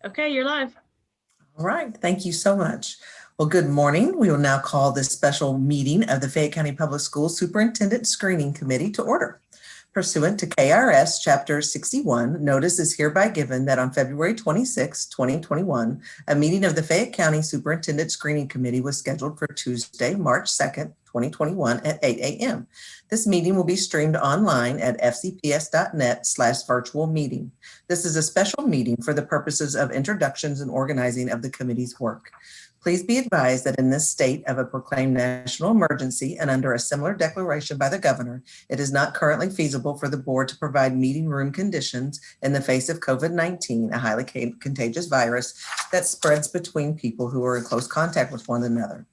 Okay, you're live. All right, thank you so much. Well, good morning. We will now call this special meeting of the Fayette County Public Schools Superintendent Screening Committee to order. Pursuant to KRS Chapter 61, notice is hereby given that on February 26, 2021, a meeting of the Fayette County Superintendent Screening Committee was scheduled for Tuesday, March 2nd, 2021 at 8 a.m. This meeting will be streamed online at fcps.net/virtual meeting. This is a special meeting for the purposes of introductions and organizing of the committee's work. Please be advised that in this state of a proclaimed national emergency and under a similar declaration by the governor, it is not currently feasible for the board to provide meeting room conditions in the face of COVID-19, a highly contagious virus that spreads between people who are in close contact with one another.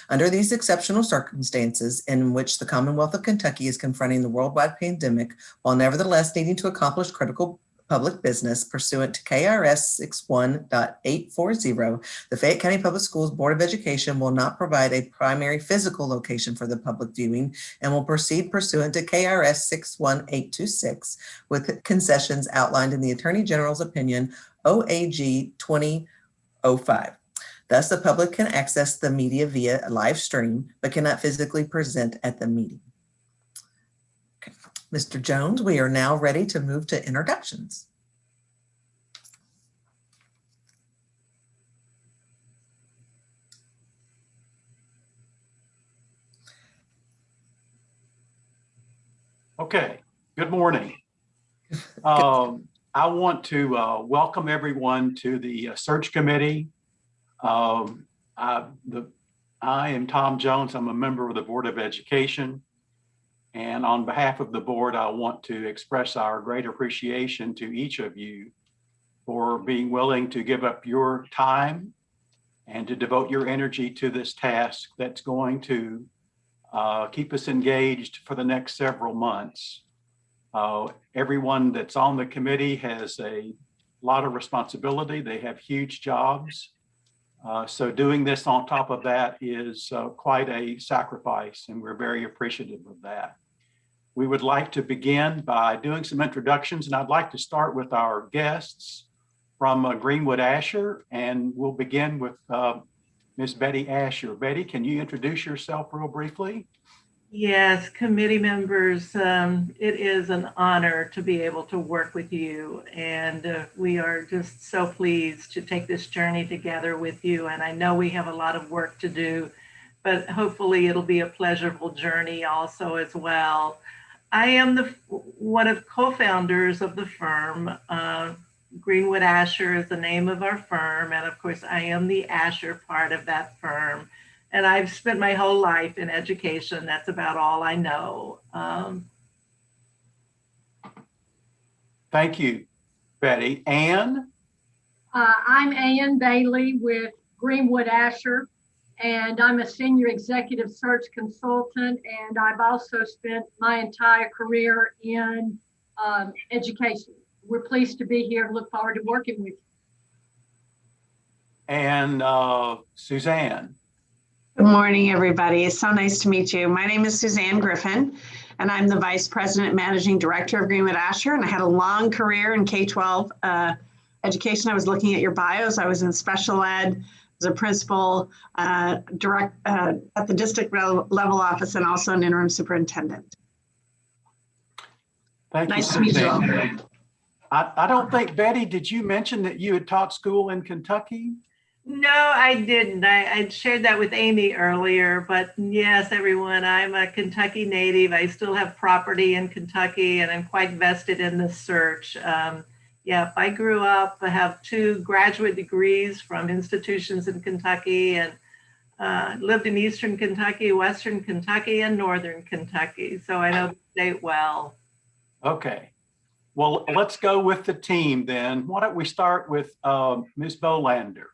Under these exceptional circumstances in which the Commonwealth of Kentucky is confronting the worldwide pandemic, while nevertheless needing to accomplish critical public business pursuant to KRS 61.840, the Fayette County Public Schools Board of Education will not provide a primary physical location for the public viewing and will proceed pursuant to KRS 61826 with concessions outlined in the Attorney General's opinion OAG 2005. Thus, the public can access the media via live stream, but cannot physically present at the meeting. Mr. Jones, we are now ready to move to introductions. Okay, good morning. I want to welcome everyone to the search committee. I am Tom Jones. I'm a member of the Board of Education. And on behalf of the board, I want to express our great appreciation to each of you for being willing to give up your time and to devote your energy to this task that's going to keep us engaged for the next several months. Everyone that's on the committee has a lot of responsibility. They have huge jobs. So doing this on top of that is quite a sacrifice, and we're very appreciative of that. We would like to begin by doing some introductions, and I'd like to start with our guests from Greenwood Asher, and we'll begin with Ms. Betty Asher. Betty, can you introduce yourself real briefly? Yes, committee members, it is an honor to be able to work with you, and we are just so pleased to take this journey together with you. And I know we have a lot of work to do, but hopefully it'll be a pleasurable journey also as well. I am one of co-founders of the firm. Greenwood Asher is the name of our firm, and of course I am the Asher part of that firm. And I've spent my whole life in education. That's about all I know. Thank you, Betty. Ann? I'm Ann Bailey with Greenwood Asher, and I'm a senior executive search consultant, and I've also spent my entire career in education. We're pleased to be here and look forward to working with you. And Suzanne? Good morning, everybody. It's so nice to meet you. My name is Suzanne Griffin, and I'm the Vice President and Managing Director of Greenwood Asher, and I had a long career in K-12 education. I was looking at your bios. I was in special ed, as a principal, at the district level office, and also an interim superintendent. Thank you, nice to meet you all. I don't think, Betty, did you mention that you had taught school in Kentucky? No, I didn't. I shared that with Amy earlier, but yes, everyone, I'm a Kentucky native. I still have property in Kentucky, and I'm quite vested in the search. Yeah, I grew up, I have 2 graduate degrees from institutions in Kentucky, and lived in Eastern Kentucky, Western Kentucky, and Northern Kentucky. So I know the state well. Okay. Well, let's go with the team then. Why don't we start with Ms. Bolander?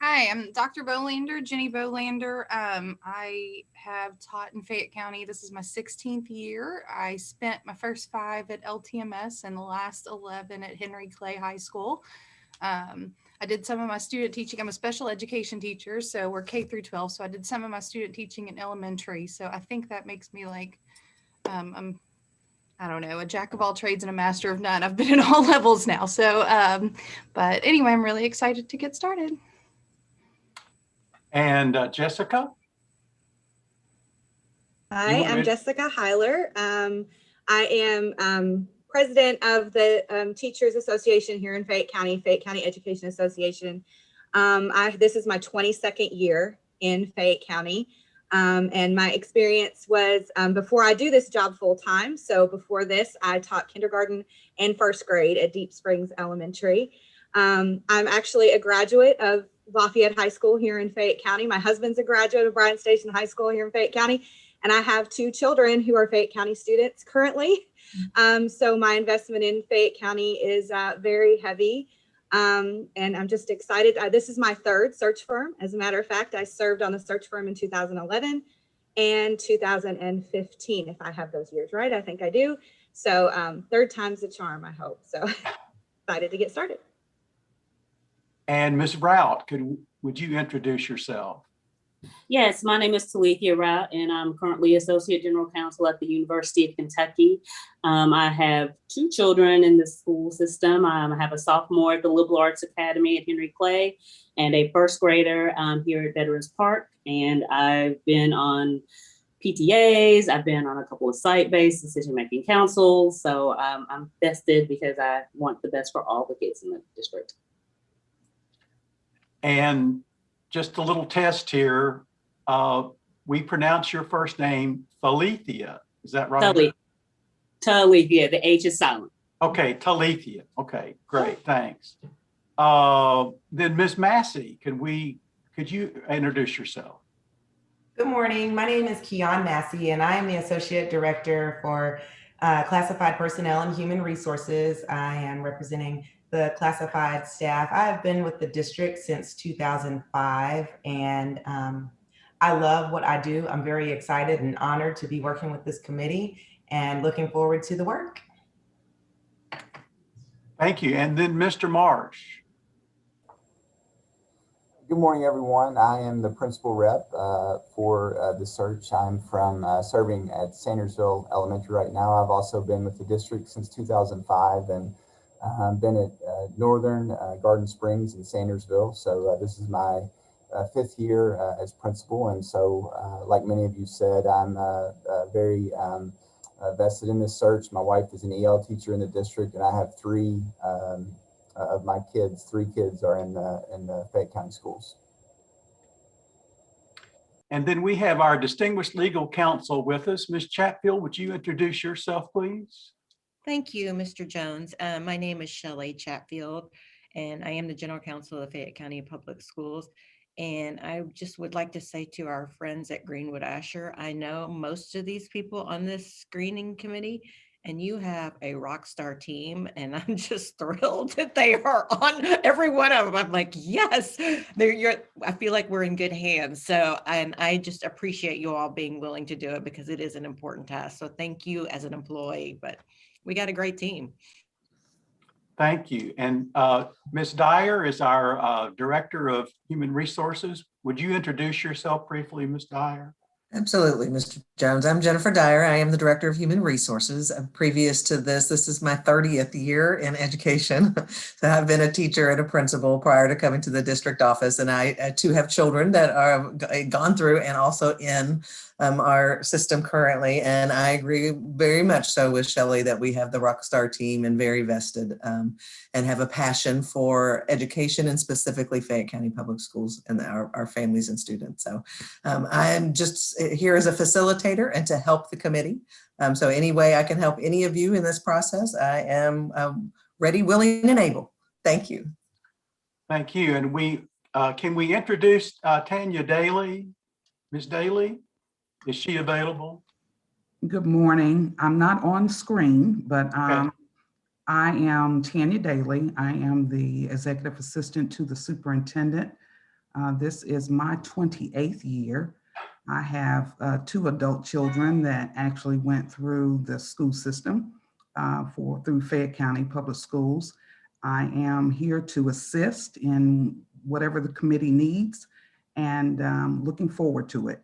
Hi, I'm Dr. Bolander, Jenny Bolander. I have taught in Fayette County. This is my 16th year. I spent my first 5 at LTMS and the last 11 at Henry Clay High School. I did some of my student teaching. I'm a special education teacher, so we're K through 12. So I did some of my student teaching in elementary. So I think that makes me like, I I don't know, a jack of all trades and a master of none. I've been in all levels now. So, but anyway, I'm really excited to get started. And Jessica? Hi, I'm Jessica Heiler. I am president of the Teachers Association here in Fayette County Education Association. This is my 22nd year in Fayette County. And my experience was before I do this job full time. So before this, I taught kindergarten and first grade at Deep Springs Elementary. I'm actually a graduate of Lafayette High School here in Fayette County. My husband's a graduate of Bryan Station High School here in Fayette County. And I have 2 children who are Fayette County students currently. So my investment in Fayette County is very heavy. And I'm just excited. This is my 3rd search firm. As a matter of fact, I served on the search firm in 2011 and 2015, if I have those years right. I think I do. So 3rd time's the charm, I hope. So excited to get started. And Ms. Rout, would you introduce yourself? Yes, my name is Talithia Rout, and I'm currently Associate General Counsel at the University of Kentucky. I have 2 children in the school system. I have a sophomore at the Liberal Arts Academy at Henry Clay and a first grader here at Veterans Park. And I've been on PTAs, I've been on a couple of site-based decision-making councils. So I'm vested because I want the best for all the kids in the district. And just a little test here. We pronounce your first name Talithia. Is that right? Talithia, the H is silent. Okay, Talithia. Okay, great, thanks. Then Ms. Massey, could you introduce yourself? Good morning. My name is Keon Massey, and I am the Associate Director for Classified Personnel and Human Resources. I am representing the classified staff. I have been with the district since 2005, and I love what I do. I'm very excited and honored to be working with this committee and looking forward to the work. Thank you. And then Mr. Marsh. Good morning, everyone. I am the principal rep for the search. I'm from serving at Sandersville Elementary right now. I've also been with the district since 2005 and been at Northern, Garden Springs, and Sandersville. So this is my 5th year as principal. And so like many of you said, I'm very vested in this search. My wife is an EL teacher in the district, and I have 3 of my kids. 3 kids are in the Fayette County schools. And then we have our distinguished legal counsel with us. Ms. Chatfield, would you introduce yourself, please? Thank you, Mr. Jones. My name is Shelley Chatfield, and I am the General Counsel of Fayette County Public Schools. And I just would like to say to our friends at Greenwood Asher, I know most of these people on this screening committee, and you have a rock star team, and I'm just thrilled that they are on every one of them. I'm like, yes, I feel like we're in good hands. So, and I just appreciate you all being willing to do it because it is an important task. So thank you as an employee, but we got a great team. Thank you. And Ms. Dyer is our Director of Human Resources. Would you introduce yourself briefly, Ms. Dyer? Absolutely, Mr. Jones. I'm Jennifer Dyer. I am the Director of Human Resources. Previous to this is my 30th year in education. So I've been a teacher and a principal prior to coming to the district office. And I too have children that are gone through and also in our system currently. And I agree very much so with Shelley that we have the rockstar team and very vested and have a passion for education and specifically Fayette County Public Schools and our families and students. So I'm just here as a facilitator and to help the committee. So any way I can help any of you in this process, I am ready, willing, and able. Thank you. Thank you. And can we introduce Tanya Daly? Ms. Daly, is she available? Good morning. I'm not on screen, but I am Tanya Daly. I am the executive assistant to the superintendent. This is my 28th year. I have 2 adult children that actually went through the school system through Fayette County Public Schools. I am here to assist in whatever the committee needs and looking forward to it.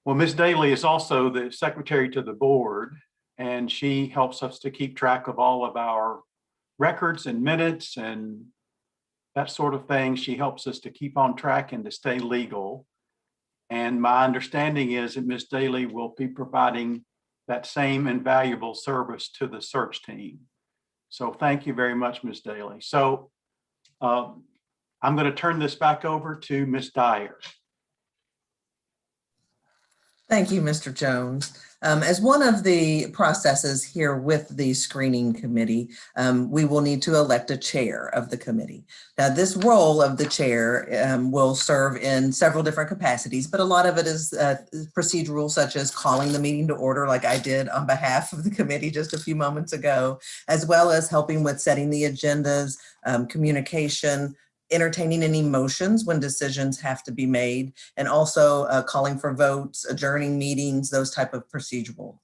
Well, Ms. Daly is also the secretary to the board, and she helps us to keep track of all of our records and minutes and that sort of thing. She helps us to keep on track and to stay legal. And my understanding is that Ms. Daly will be providing that same invaluable service to the search team. So thank you very much, Ms. Daly. So I'm going to turn this back over to Ms. Dyer. Thank you, Mr. Jones. As one of the processes here with the screening committee, we will need to elect a chair of the committee. Now, this role of the chair will serve in several different capacities, but a lot of it is procedural, such as calling the meeting to order, like I did on behalf of the committee just a few moments ago, as well as helping with setting the agendas, communication, entertaining any motions when decisions have to be made, and also calling for votes, adjourning meetings, those type of procedural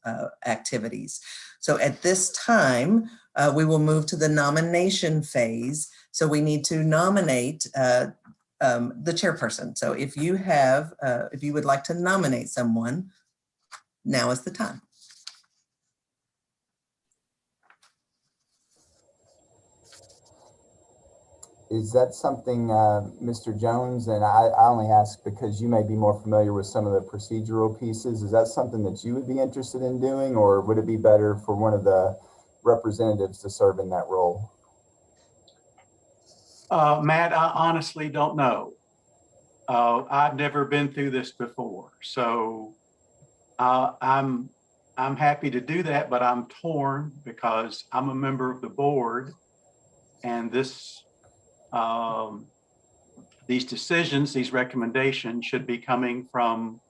activities. So at this time, we will move to the nomination phase. So we need to nominate the chairperson. So if you have, if you would like to nominate someone, now is the time. Is that something, Mr. Jones, and I only ask because you may be more familiar with some of the procedural pieces, is that something that you would be interested in doing, or would it be better for one of the representatives to serve in that role? Matt, I honestly don't know. I've never been through this before, so I'm happy to do that, but I'm torn because I'm a member of the board, and this these decisions, these recommendations should be coming from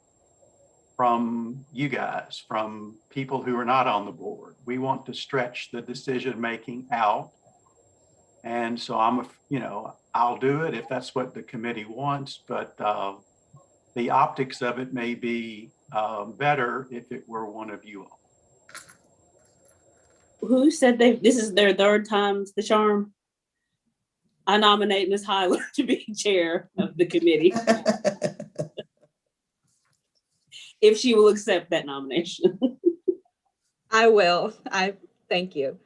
you guys, from people who are not on the board. We want to stretch the decision-making out. And so I'll do it if that's what the committee wants, but the optics of it may be better if it were one of you all. Who said this is their third time's the charm? I nominate Ms. Hyler to be chair of the committee. If she will accept that nomination. I will. Thank you.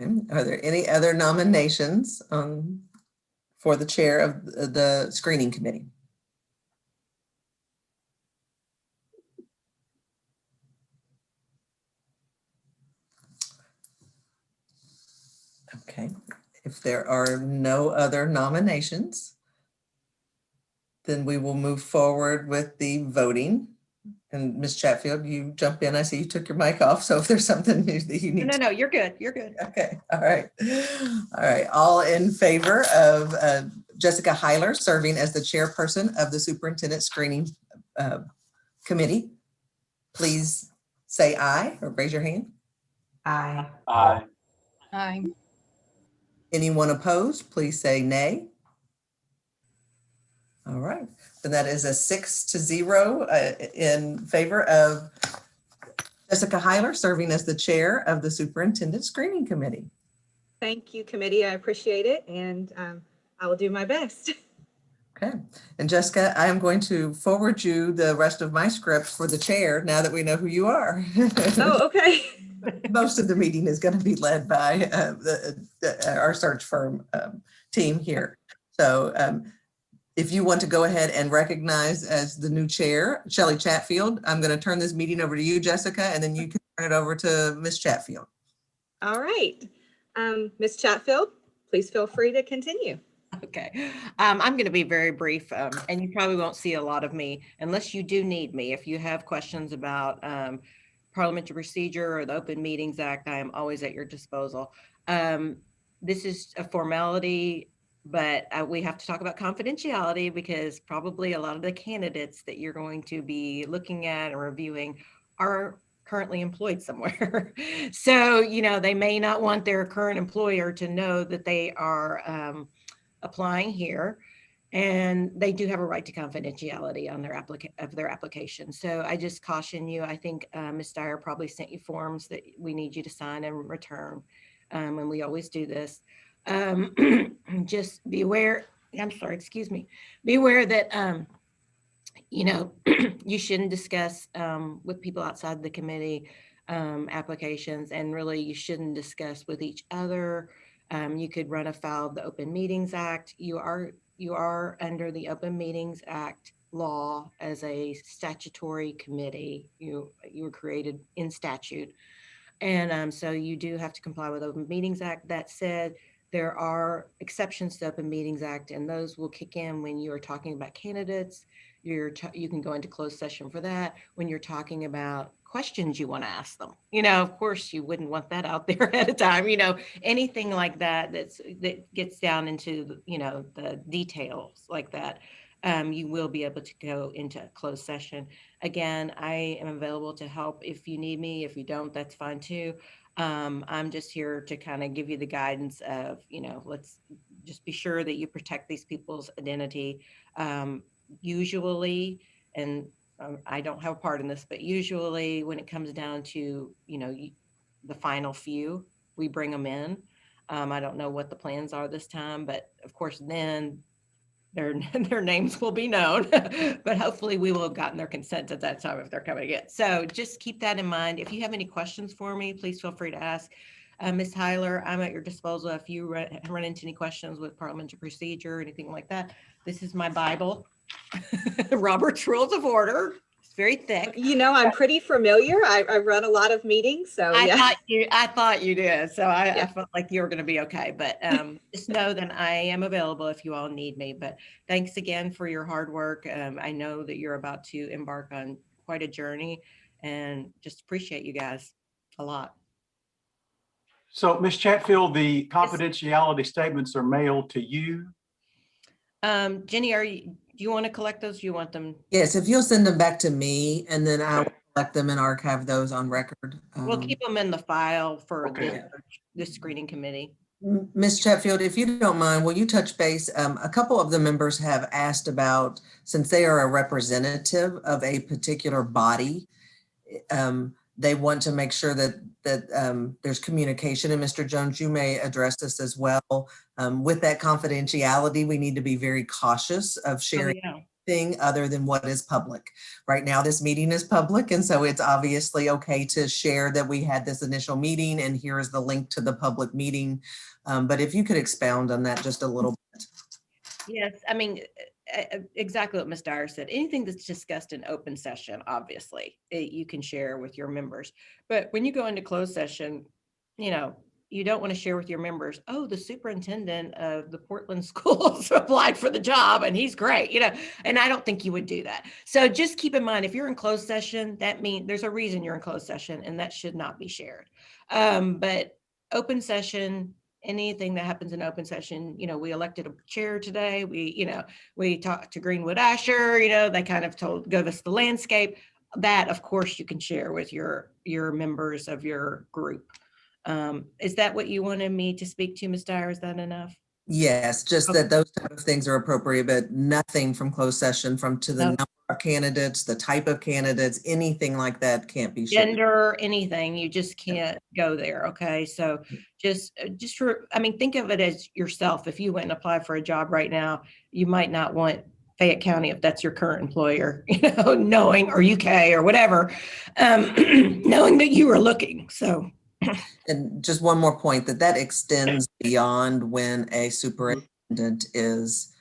Okay. Are there any other nominations for the chair of the screening committee? Okay. If there are no other nominations, then we will move forward with the voting. And Ms. Chatfield, you jump in. I see you took your mic off. So if there's something that you need No, you're good. You're good. Okay. All right. All right. All in favor of Jessica Hyler serving as the chairperson of the Superintendent Screening Committee, please say aye or raise your hand. Aye. Aye. Aye. Anyone opposed, please say nay. All right. Then that is a 6-0 in favor of Jessica Hyler serving as the chair of the Superintendent Screening Committee. Thank you, committee. I appreciate it, and I will do my best. Okay. And Jessica, I am going to forward you the rest of my script for the chair now that we know who you are. Oh, okay. Most of the meeting is going to be led by our search firm team here. So if you want to go ahead and recognize as the new chair, Shelley Chatfield, I'm going to turn this meeting over to you, Jessica, and then you can turn it over to Ms. Chatfield. All right. Ms. Chatfield, please feel free to continue. Okay. I'm going to be very brief, and you probably won't see a lot of me unless you do need me. If you have questions about parliamentary procedure or the Open Meetings Act, I am always at your disposal. This is a formality, but we have to talk about confidentiality because probably a lot of the candidates that you're going to be looking at and reviewing are currently employed somewhere. So, they may not want their current employer to know that they are applying here, and they do have a right to confidentiality on their application. So I just caution you. I think Ms. Dyer probably sent you forms that we need you to sign and return, and we always do this. Just be aware. I'm sorry. Excuse me. Be aware that you know, you shouldn't discuss with people outside the committee applications, and really you shouldn't discuss with each other. You could run afoul of the Open Meetings Act. You are under the Open Meetings Act law as a statutory committee. You were created in statute. And so you do have to comply with Open Meetings Act. That said, there are exceptions to Open Meetings Act, and those will kick in when you are talking about candidates. You can go into closed session for that. When you're talking about questions you want to ask them, of course you wouldn't want that out there ahead of time. Anything like that that gets down into the details like that. You will be able to go into closed session. Again, I am available to help if you need me. If you don't, that's fine too. I'm just here to kind of give you the guidance of, let's just be sure that you protect these people's identity. Usually, and I don't have a part in this, but usually when it comes down to, the final few, we bring them in. I don't know what the plans are this time, but of course, then their names will be known, but hopefully we will have gotten their consent at that time if they're coming in. So just keep that in mind. If you have any questions for me, please feel free to ask. Ms. Tyler, I'm at your disposal if you run into any questions with parliamentary procedure or anything like that. This is my Bible, Robert's Rules of Order. It's very thick. I'm pretty familiar. I run a lot of meetings, so yeah. I thought you did. So I felt like you were going to be okay. But just know that I am available if you all need me. But thanks again for your hard work. I know that you're about to embark on quite a journey, and just appreciate you guys a lot. So, Ms. Chatfield, the confidentiality statements are mailed to you. Jenny, do you want to collect those? Do you want them? Yes, if you'll send them back to me, and then I will collect them and archive those on record. We'll keep them in the file for the screening committee. Ms. Chatfield, if you don't mind, will you touch base? A couple of the members have asked about, since they are a representative of a particular body, they want to make sure that there's communication. And Mr. Jones, you may address this as well. With that confidentiality, we need to be very cautious of sharing anything other than what is public. Right now, this meeting is public, and so it's obviously okay to share that we had this initial meeting, and here is the link to the public meeting. But if you could expound on that just a little bit. Yes, I mean, exactly what Ms. Dyer said. Anything that's discussed in open session, obviously, you can share with your members. But when you go into closed session, you don't want to share with your members, oh, the superintendent of the Portland schools applied for the job and he's great, and I don't think you would do that. So just keep in mind, if you're in closed session, that means there's a reason you're in closed session, and that should not be shared. But open session, anything that happens in open session, we elected a chair today. We talked to Greenwood Asher, they kind of gave us the landscape. That, of course, you can share with your members of your group. Is that what you wanted me to speak to, Ms. Dyer? Is that enough? Yes, just that those type of things are appropriate, but nothing from closed session to the number of candidates, the type of candidates, anything like that can't be shared. Gender, anything, you just can't go there. Okay, so think of it as yourself. If you went and applied for a job right now, you might not want Fayette County, if that's your current employer, knowing, or UK or whatever, knowing that you are looking. So. And just one more point, that extends beyond when a superintendent is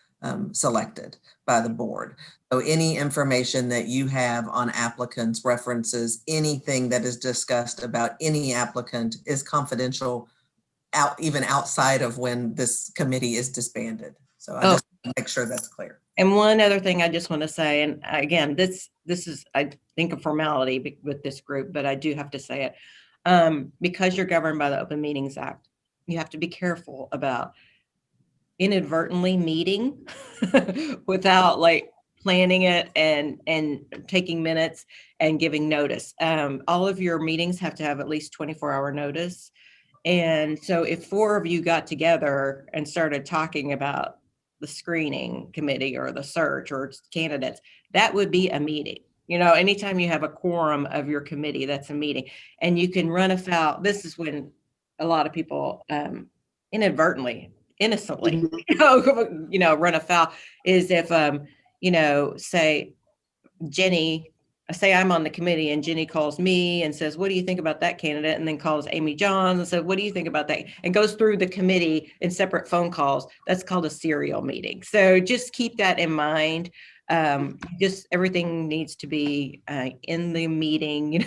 selected by the board. So any information that you have on applicants, references, anything that is discussed about any applicant is confidential even outside of when this committee is disbanded. So I just want to make sure that's clear. And one other thing I just want to say, and again, this is, I think, a formality with this group, but I do have to say it. Because you're governed by the Open Meetings Act, you have to be careful about inadvertently meeting without planning it and taking minutes and giving notice. All of your meetings have to have at least 24-hour notice. And so if 4 of you got together and started talking about the screening committee or the search or candidates, that would be a meeting. Anytime you have a quorum of your committee, that's a meeting. And you can run afoul. This is when a lot of people inadvertently, innocently, run afoul is if, say Jenny, say I'm on the committee and Jenny calls me and says, what do you think about that candidate? And then calls Amy Johns and says, what do you think about that? And goes through the committee in separate phone calls. That's called a serial meeting. So just keep that in mind. Just everything needs to be in the meeting,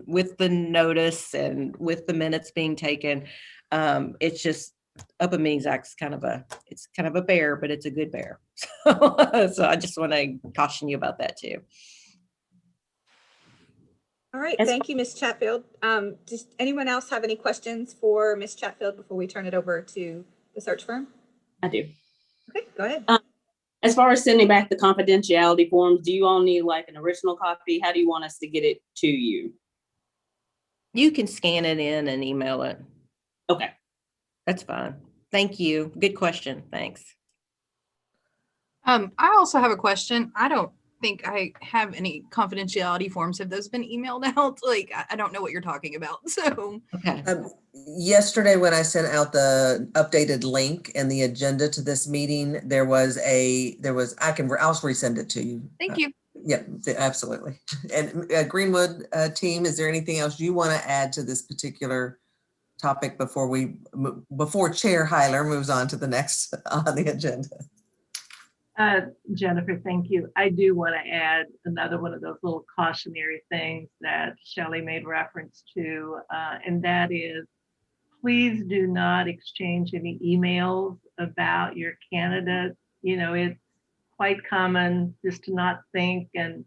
with the notice and with the minutes being taken. It's just Open Meetings Act's kind of a bear, but it's a good bear. So I just want to caution you about that too. All right, thank you, Ms. Chatfield. Does anyone else have any questions for Ms. Chatfield before we turn it over to the search firm? I do. Okay, go ahead. As far as sending back the confidentiality forms, do you all need like an original copy? How do you want us to get it to you? You can scan it in and email it. Okay. That's fine. Thank you. Good question. Thanks. I also have a question. I don't think I have any confidentiality forms. Have those been emailed out? Like, I don't know what you're talking about. So, okay. Yesterday, when I sent out the updated link and the agenda to this meeting, I'll resend it to you. Thank you. Yeah, absolutely. And Greenwood team, is there anything else you want to add to this particular topic before Chair Heiler moves on to the next on the agenda? Jennifer, thank you. I do want to add another one of those little cautionary things that Shelley made reference to, and that is, please do not exchange any emails about your candidate. It's quite common just to not think and,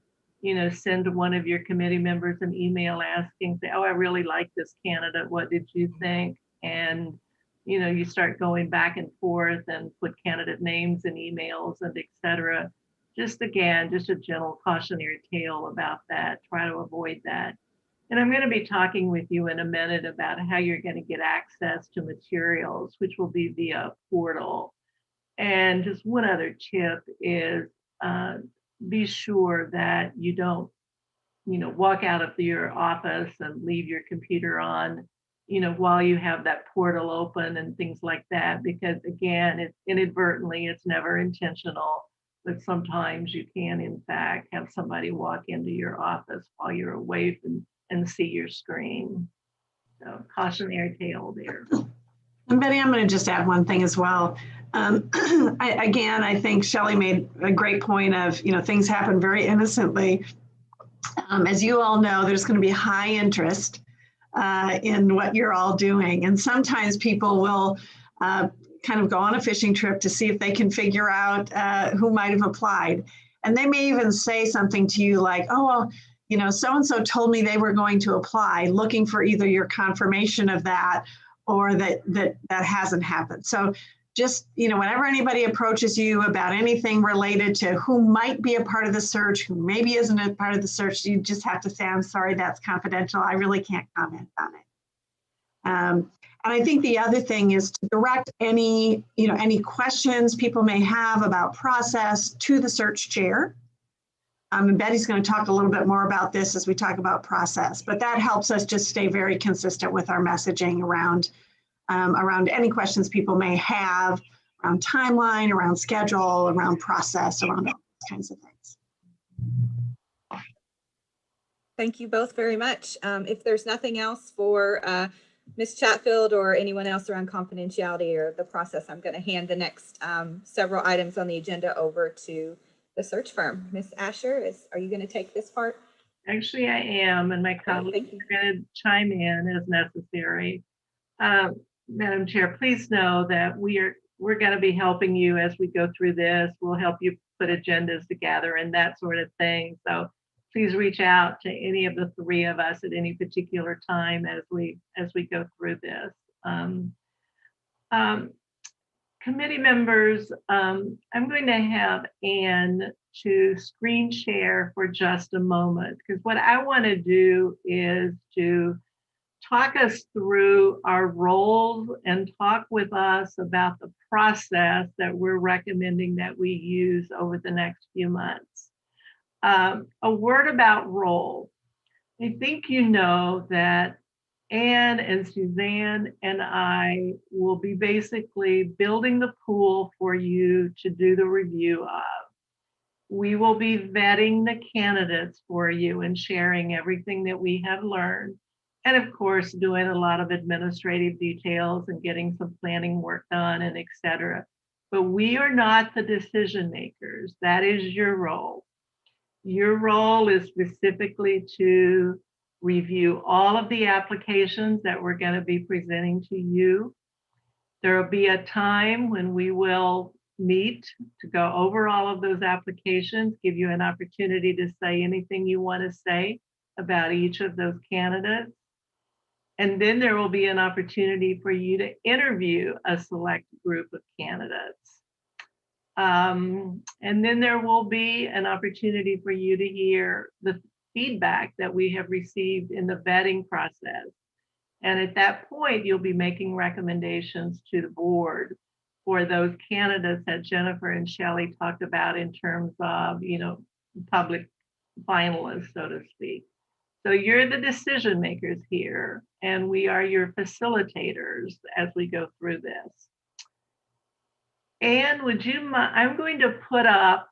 send one of your committee members an email asking, say, oh, I really like this candidate. What did you think? And you start going back and forth and put candidate names in emails and et cetera. Just a gentle cautionary tale about that. Try to avoid that. And I'm going to be talking with you in a minute about how you're going to get access to materials, which will be via portal. And just one other tip is be sure that you don't, walk out of your office and leave your computer on, while you have that portal open and things like that, because again, it's inadvertently, it's never intentional, but sometimes you can in fact have somebody walk into your office while you're away and see your screen. So cautionary tale there. And Betty, I'm going to just add one thing as well. I think Shelley made a great point of, things happen very innocently. As you all know, there's going to be high interest in what you're all doing. And sometimes people will kind of go on a fishing trip to see if they can figure out who might have applied. And they may even say something to you like, oh, well, so-and-so told me they were going to apply, looking for either your confirmation of that or that hasn't happened. So just, whenever anybody approaches you about anything related to who might be a part of the search, who maybe isn't a part of the search, you just have to say, I'm sorry, that's confidential. I really can't comment on it. And I think the other thing is to direct any questions people may have about process to the search chair. And Betty's going to talk a little bit more about this as we talk about process, but that helps us just stay very consistent with our messaging around any questions people may have around timeline, around schedule, around process, around all those kinds of things. Thank you both very much. If there's nothing else for Ms. Chatfield or anyone else around confidentiality or the process, I'm going to hand the next several items on the agenda over to the search firm. Ms. Asher, are you going to take this part? Actually, I am, and my colleagues are going to chime in as necessary. Madam Chair, please know that we're going to be helping you as we go through this. We'll help you put agendas together and that sort of thing. So please reach out to any of the three of us at any particular time as we go through this. Committee members, I'm going to have Anne to screen share for just a moment, because what I want to do is to talk us through our roles and talk with us about the process that we're recommending that we use over the next few months. A word about role. I think you know that Anne and Suzanne and I will be basically building the pool for you to do the review of. We will be vetting the candidates for you and sharing everything that we have learned. And of course, doing a lot of administrative details and getting some planning work done and et cetera. But we are not the decision makers. That is your role. Your role is specifically to review all of the applications that we're going to be presenting to you. There will be a time when we will meet to go over all of those applications, give you an opportunity to say anything you want to say about each of those candidates. And then there will be an opportunity for you to interview a select group of candidates. And then there will be an opportunity for you to hear the feedback that we have received in the vetting process. And at that point, you'll be making recommendations to the board for those candidates that Jennifer and Shelley talked about in terms of, public finalists, so to speak. So you're the decision makers here, and we are your facilitators as we go through this. And would you mind, I'm going to put up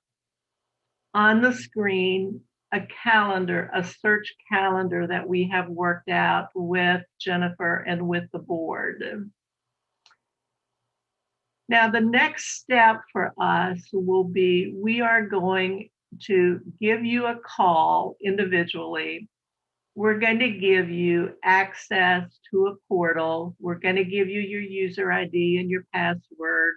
on the screen a calendar, a search calendar that we have worked out with Jennifer and with the board. Now, the next step for us will be, we are going to give you a call individually. We're going to give you access to a portal. We're going to give you your user ID and your password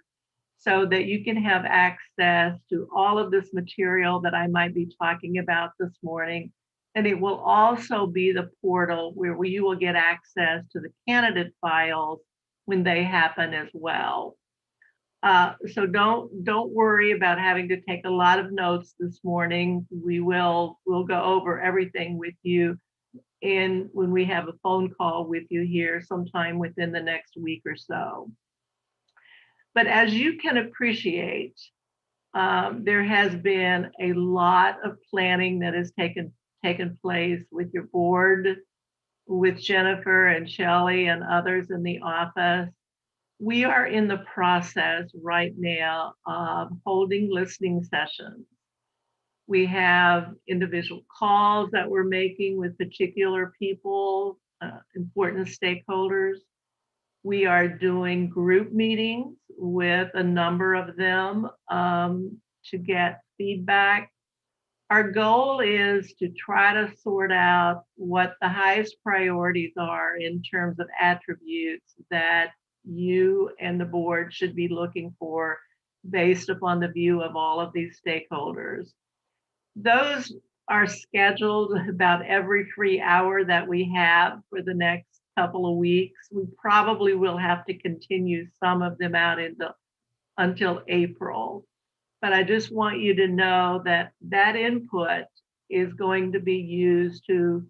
so that you can have access to all of this material that I might be talking about this morning. And it will also be the portal where you will get access to the candidate files when they happen as well. So don't worry about having to take a lot of notes this morning. We'll go over everything with you when we have a phone call with you here sometime within the next week or so. But as you can appreciate, there has been a lot of planning that has taken place with your board, with Jennifer and Shelley and others in the office. We are in the process right now of holding listening sessions. We have individual calls that we're making with particular people, important stakeholders. We are doing group meetings with a number of them to get feedback. Our goal is to try to sort out what the highest priorities are in terms of attributes that you and the board should be looking for based upon the view of all of these stakeholders. Those are scheduled about every free hour that we have for the next couple of weeks. We probably will have to continue some of them out until April. But I just want you to know that that input is going to be used to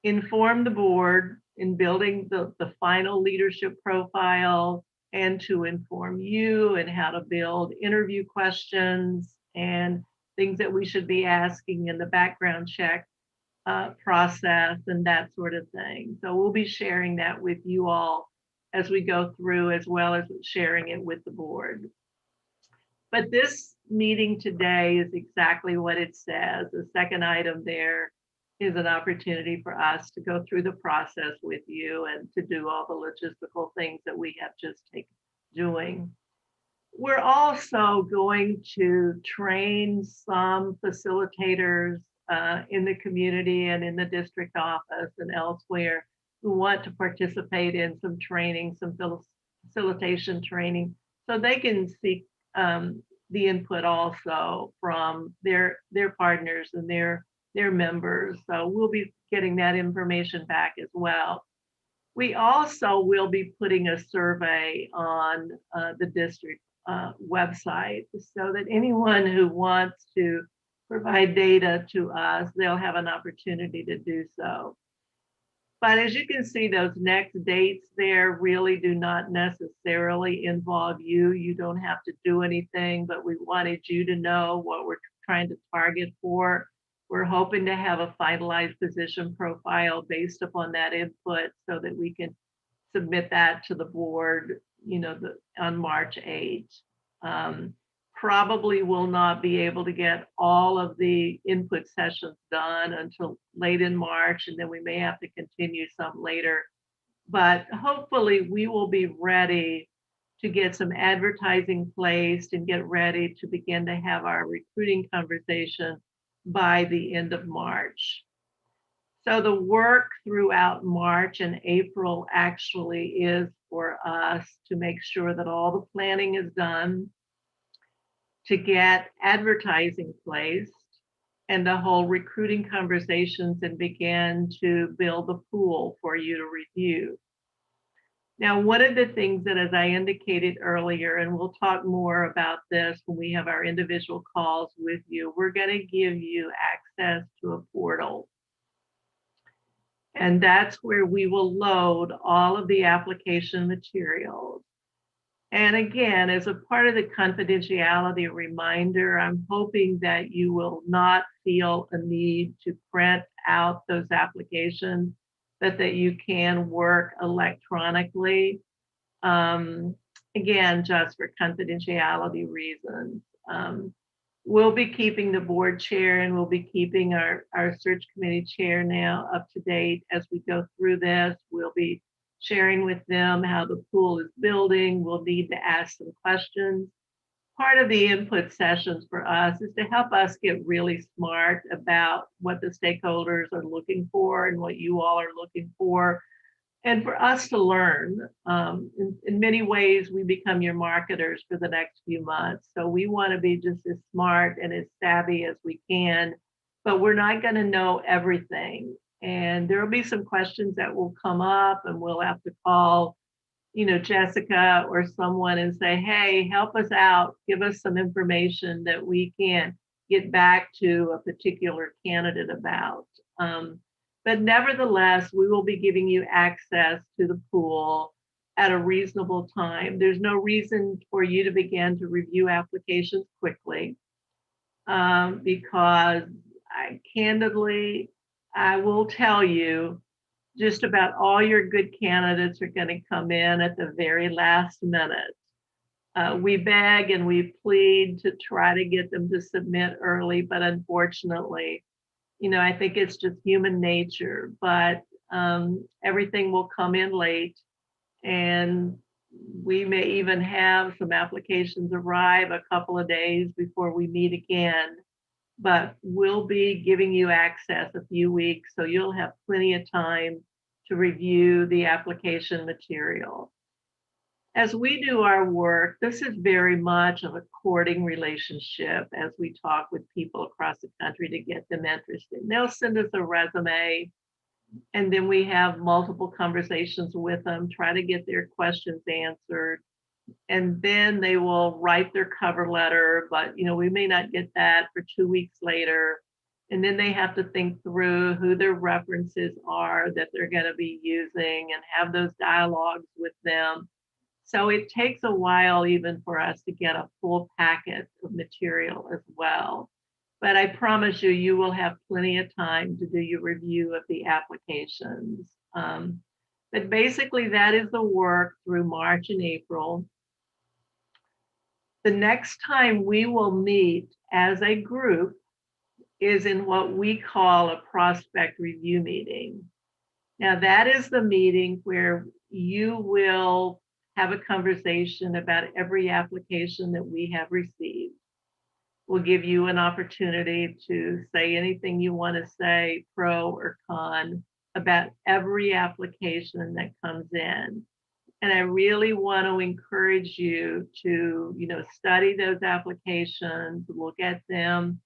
inform the board in building the final leadership profile and to inform you and how to build interview questions and things that we should be asking in the background check process and that sort of thing. So we'll be sharing that with you all as we go through, as well as sharing it with the board. But this meeting today is exactly what it says. The second item there is an opportunity for us to go through the process with you and to do all the logistical things that we have just taken doing. We're also going to train some facilitators in the community and in the district office and elsewhere who want to participate in some training, some facilitation training, so they can seek the input also from their partners and their members. So we'll be getting that information back as well. We also will be putting a survey on the district website so that anyone who wants to provide data to us, they'll have an opportunity to do so. But as you can see, those next dates there really do not necessarily involve you. You don't have to do anything, but we wanted you to know what we're trying to target for. We're hoping to have a finalized position profile based upon that input so that we can submit that to the board, on March 8th. probably will not be able to get all of the input sessions done until late in March, and then we may have to continue some later. But hopefully we will be ready to get some advertising placed and get ready to begin to have our recruiting conversation by the end of March. So the work throughout March and April actually is for us to make sure that all the planning is done, to get advertising placed, and to hold recruiting conversations and begin to build the pool for you to review. Now, one of the things that, as I indicated earlier, and we'll talk more about this when we have our individual calls with you, we're going to give you access to a portal. And that's where we will load all of the application materials. And again, as a part of the confidentiality reminder, I'm hoping that you will not feel a need to print out those applications, but that you can work electronically. Again, just for confidentiality reasons. We'll be keeping the board chair and we'll be keeping our search committee chair now up to date as we go through this. We'll be sharing with them how the pool is building. We'll need to ask some questions. Part of the input sessions for us is to help us get really smart about what the stakeholders are looking for and what you all are looking for, and for us to learn. In many ways, we become your marketers for the next few months. So we want to be just as smart and as savvy as we can, but we're not going to know everything. And there will be some questions that will come up and we'll have to call, Jessica or someone and say, hey, help us out, give us some information that we can get back to a particular candidate about. But nevertheless, we will be giving you access to the pool at a reasonable time. There's no reason for you to begin to review applications quickly because I will tell you, just about all your good candidates are going to come in at the very last minute. We beg and we plead to try to get them to submit early, but unfortunately, I think it's just human nature, but everything will come in late, and we may even have some applications arrive a couple of days before we meet again. But we'll be giving you access a few weeks, so you'll have plenty of time to review the application material. As we do our work, this is very much of a courting relationship as we talk with people across the country to get them interested. They'll send us a resume, and then we have multiple conversations with them, try to get their questions answered. And then they will write their cover letter, but we may not get that for 2 weeks later. And then they have to think through who their references are that they're going to be using and have those dialogues with them. So it takes a while even for us to get a full packet of material as well. But I promise you, you will have plenty of time to do your review of the applications. But basically that is the work through March and April. The next time we will meet as a group is in what we call a prospect review meeting. Now that is the meeting where you will have a conversation about every application that we have received. We'll give you an opportunity to say anything you want to say, pro or con, about every application that comes in. And I really want to encourage you to, study those applications, look at them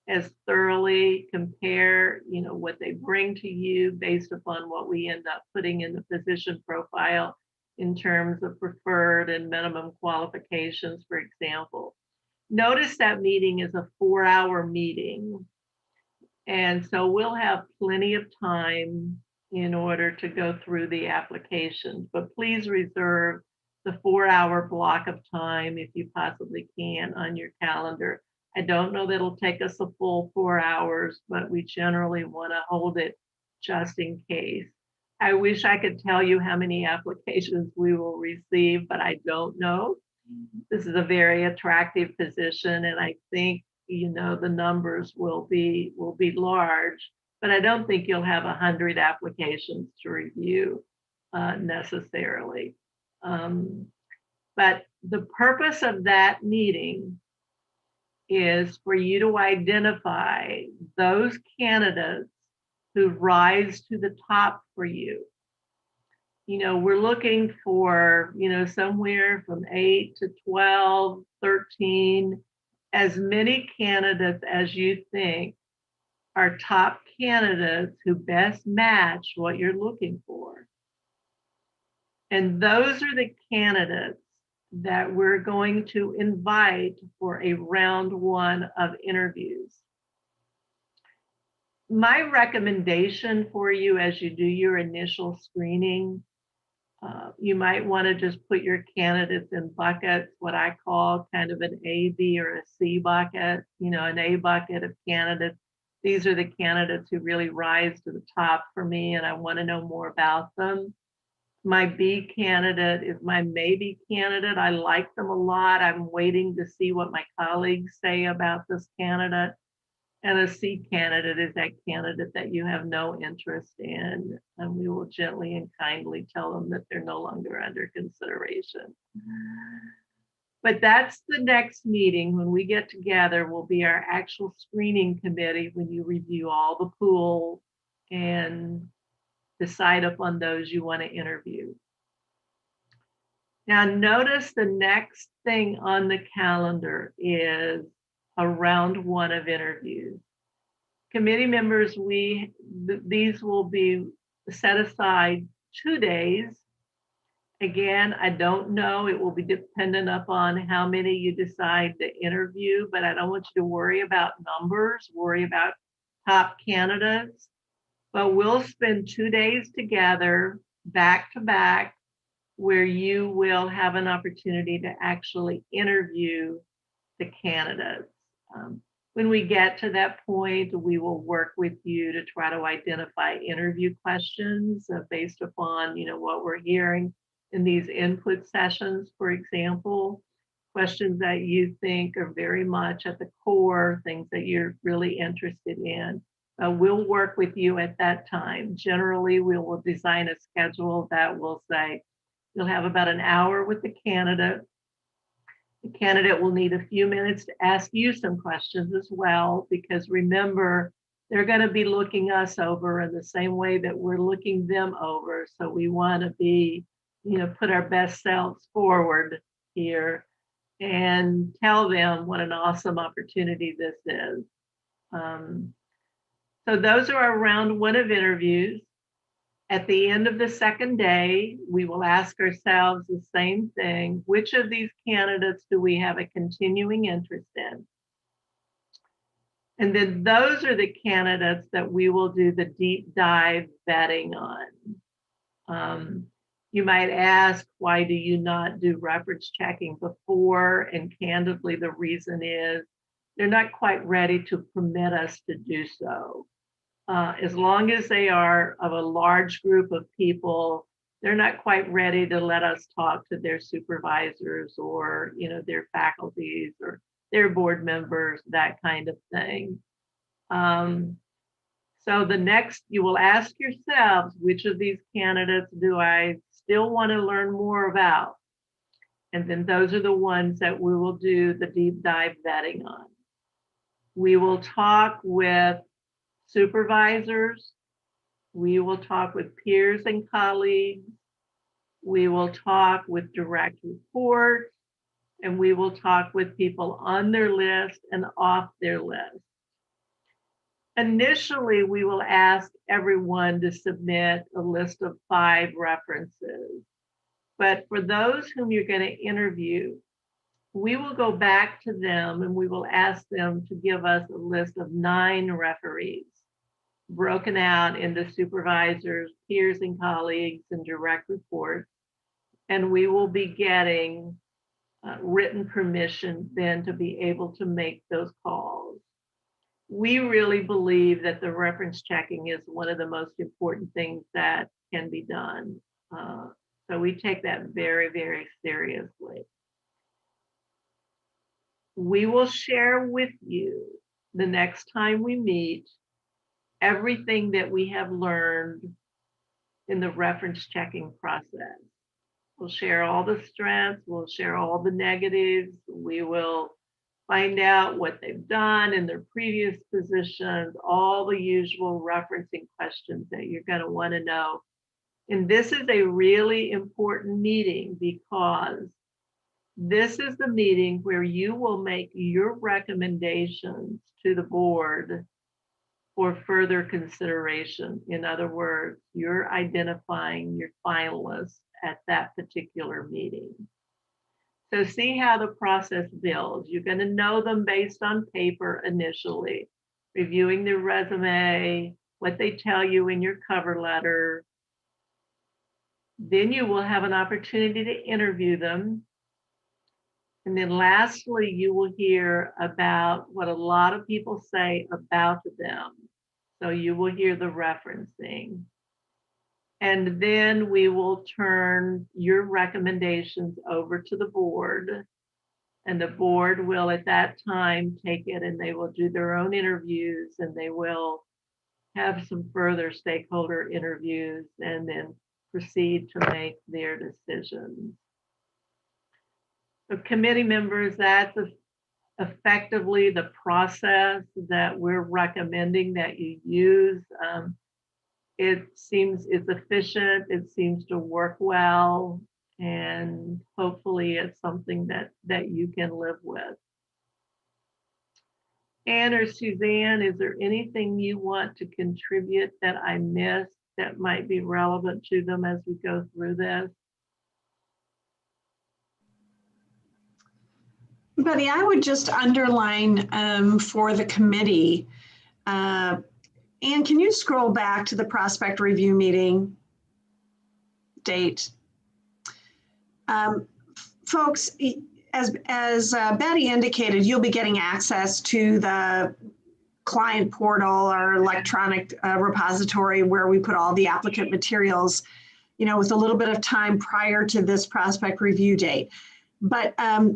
as thoroughly, compare, what they bring to you based upon what we end up putting in the position profile in terms of preferred and minimum qualifications, for example. Notice that meeting is a 4-hour meeting. And so we'll have plenty of time in order to go through the applications, but please reserve the 4-hour block of time if you possibly can on your calendar. I don't know that it'll take us a full 4 hours, but we generally want to hold it just in case. I wish I could tell you how many applications we will receive, but I don't know. this is a very attractive position, and I think, you know, the numbers will be large, but I don't think you'll have 100 applications to review necessarily. But the purpose of that meeting is for you to identify those candidates who rise to the top for you. You know, we're looking for, you know, somewhere from 8 to 12, 13, as many candidates as you think are top candidates who best match what you're looking for. And those are the candidates that we're going to invite for a round 1 of interviews. My recommendation for you as you do your initial screening, you might want to just put your candidates in buckets, what I call kind of an A, B, or a C bucket. You know, an A bucket of candidates. These are the candidates who really rise to the top for me, and I want to know more about them. My B candidate is my maybe candidate. I like them a lot. I'm waiting to see what my colleagues say about this candidate. And a C candidate is that candidate that you have no interest in, and we will gently and kindly tell them that they're no longer under consideration. But that's the next meeting. When we get together, will be our actual screening committee when you review all the pool and decide upon those you want to interview. Now, notice the next thing on the calendar is a round 1 of interviews. Committee members, these will be set aside 2 days. Again, I don't know, it will be dependent upon how many you decide to interview, but I don't want you to worry about numbers, worry about top candidates. But we'll spend 2 days together, back to back, where you will have an opportunity to actually interview the candidates. When we get to that point, we will work with you to try to identify interview questions based upon, you know, what we're hearing in these input sessions, for example, questions that you think are very much at the core, things that you're really interested in. We'll work with you at that time. Generally, we will design a schedule that will say, you'll have about an hour with the candidate. The candidate will need a few minutes to ask you some questions as well, because remember, they're going to be looking us over in the same way that we're looking them over. So we want to be, you know, put our best selves forward here and tell them what an awesome opportunity this is. So those are our round 1 of interviews. At the end of the second day, we will ask ourselves the same thing. Which of these candidates do we have a continuing interest in? And then those are the candidates that we will do the deep dive vetting on. You might ask, why do you not do reference checking before? And candidly, the reason is they're not quite ready to permit us to do so. As long as they are of a large group of people, they're not quite ready to let us talk to their supervisors or, you know, their faculties or their board members, that kind of thing. So the next, you will ask yourselves, which of these candidates do I still want to learn more about? And then those are the ones that we will do the deep dive vetting on. We will talk with supervisors. We will talk with peers and colleagues. We will talk with direct reports, and we will talk with people on their list and off their list. Initially, we will ask everyone to submit a list of 5 references. But for those whom you're going to interview, we will go back to them and we will ask them to give us a list of 9 referees, broken out into supervisors, peers and colleagues, and direct reports. And we will be getting written permission then to be able to make those calls. We really believe that the reference checking is one of the most important things that can be done. So we take that very, very seriously. We will share with you the next time we meet everything that we have learned in the reference checking process. We'll share all the strengths, we'll share all the negatives, we will find out what they've done in their previous positions, all the usual referencing questions that you're going to want to know. And this is a really important meeting because this is the meeting where you will make your recommendations to the board for further consideration. In other words, you're identifying your finalists at that particular meeting. So see how the process builds. You're going to know them based on paper initially, reviewing their resume, what they tell you in your cover letter. Then you will have an opportunity to interview them. And then lastly, you will hear about what a lot of people say about them. So you will hear the referencing. And then we will turn your recommendations over to the board. And the board will at that time take it and they will do their own interviews and they will have some further stakeholder interviews and then proceed to make their decisions. So committee members, that's effectively the process that we're recommending that you use. It seems it's efficient, it seems to work well, and hopefully it's something that you can live with. Anne or Suzanne, is there anything you want to contribute that I missed that might be relevant to them as we go through this? Betty, I would just underline for the committee, Anne, can you scroll back to the prospect review meeting date? Folks, as Betty indicated, you'll be getting access to the client portal or electronic repository where we put all the applicant materials, with a little bit of time prior to this prospect review date. But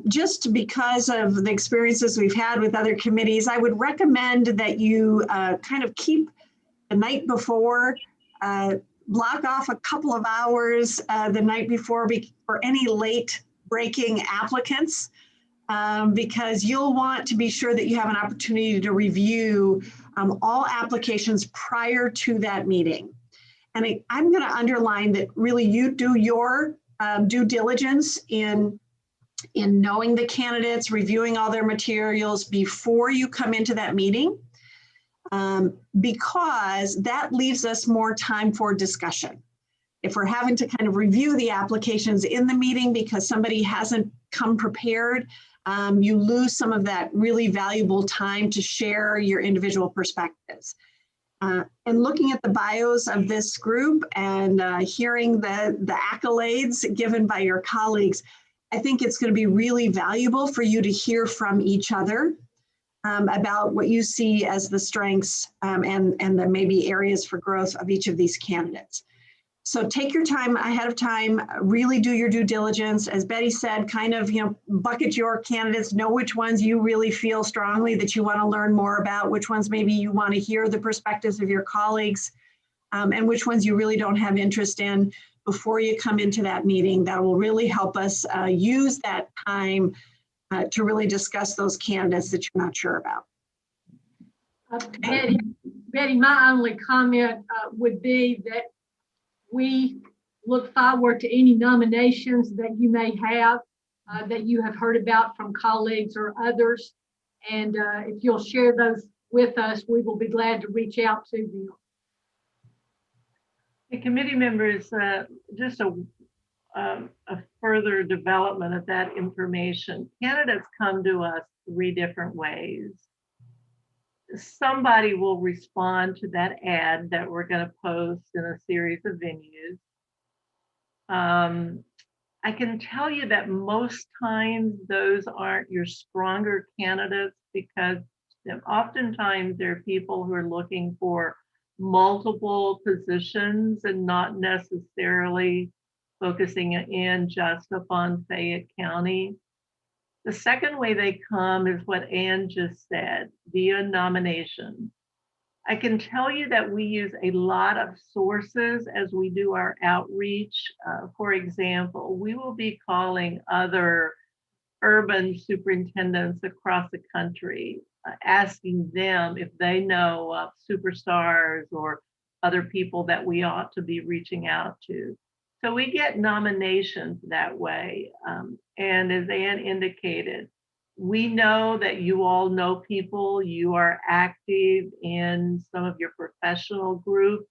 just because of the experiences we've had with other committees, I would recommend that you kind of keep the night before, block off a couple of hours the night before for any late breaking applicants, because you'll want to be sure that you have an opportunity to review all applications prior to that meeting. And I'm going to underline that really you do your due diligence in knowing the candidates, reviewing all their materials before you come into that meeting, because that leaves us more time for discussion. If we're having to kind of review the applications in the meeting because somebody hasn't come prepared, you lose some of that really valuable time to share your individual perspectives. And looking at the bios of this group and hearing the accolades given by your colleagues, I think it's going to be really valuable for you to hear from each other about what you see as the strengths and the maybe areas for growth of each of these candidates. So take your time ahead of time, really do your due diligence. As Betty said, kind of, bucket your candidates, know which ones you really feel strongly that you want to learn more about, which ones maybe you want to hear the perspectives of your colleagues, and which ones you really don't have interest in before you come into that meeting. That will really help us use that time to really discuss those candidates that you're not sure about. Betty, my only comment would be that we look forward to any nominations that you may have, that you have heard about from colleagues or others. And if you'll share those with us, we will be glad to reach out to them. The committee members, just a further development of that information. Candidates come to us 3 different ways. Somebody will respond to that ad that we're going to post in a series of venues. I can tell you that most times those aren't your stronger candidates because oftentimes there are people who are looking for multiple positions and not necessarily focusing in just upon Fayette County. The second way they come is what Ann just said, via nomination. I can tell you that we use a lot of sources as we do our outreach. For example, we will be calling other urban superintendents across the country, asking them if they know of superstars or other people that we ought to be reaching out to. So we get nominations that way. And as Ann indicated, we know that you all know people, you are active in some of your professional groups,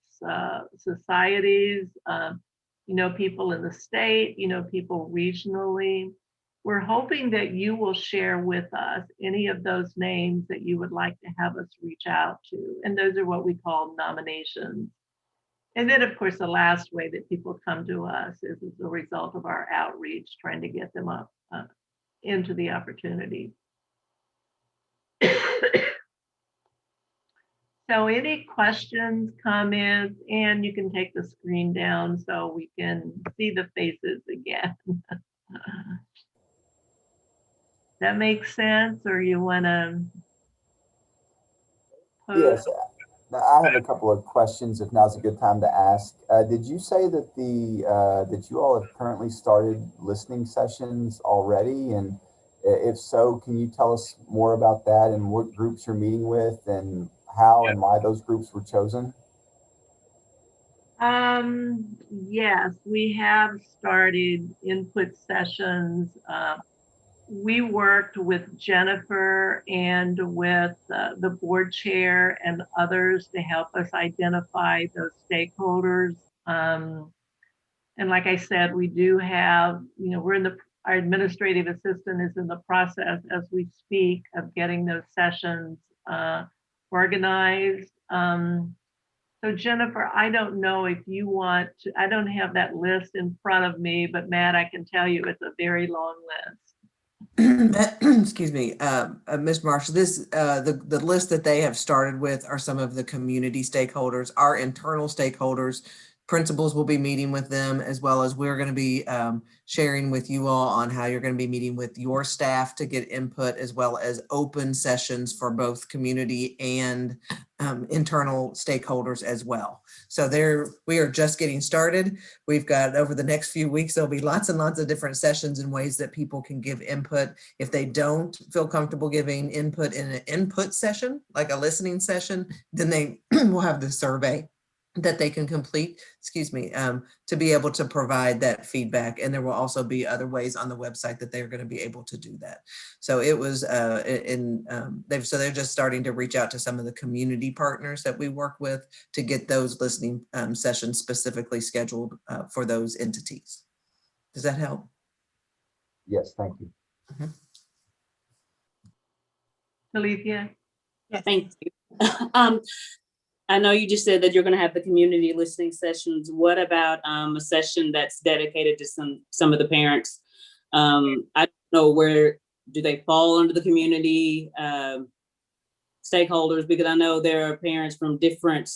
societies, you know, people in the state, you know, people regionally. We're hoping that you will share with us any of those names that you would like to have us reach out to. And those are what we call nominations. And then, of course, the last way that people come to us is as a result of our outreach, trying to get them up into the opportunity. So any questions, comments, and you can take the screen down so we can see the faces again. That makes sense, or you want to? Yes, I have a couple of questions if now's a good time to ask. Did you say that that you all have currently started listening sessions already? And if so, can you tell us more about that and what groups you're meeting with and how and why those groups were chosen? Yes, we have started input sessions. We worked with Jennifer and with the board chair and others to help us identify those stakeholders. And like I said, we do have, you know, our administrative assistant is in the process as we speak of getting those sessions organized. So Jennifer, I don't know if you want to, I don't have that list in front of me, but Matt, I can tell you it's a very long list. Excuse me, Ms. Marsh, the list that they have started with are some of the community stakeholders, our internal stakeholders. Principals will be meeting with them, as well as we're going to be sharing with you all on how you're going to be meeting with your staff to get input, as well as open sessions for both community and internal stakeholders as well. So we are just getting started. We've got, over the next few weeks, there'll be lots and lots of different sessions and ways that people can give input. If they don't feel comfortable giving input in an input session, like a listening session, then they will have the survey that they can complete, to be able to provide that feedback. And there will also be other ways on the website that they're going to be able to do that. So it was they're just starting to reach out to some of the community partners that we work with to get those listening sessions specifically scheduled for those entities. Does that help? Yes, thank you. Alethea? Yes. Thank you. I know you just said that you're going to have the community listening sessions. What about a session that's dedicated to some of the parents? I don't know, where do they fall under the community stakeholders? Because I know there are parents from different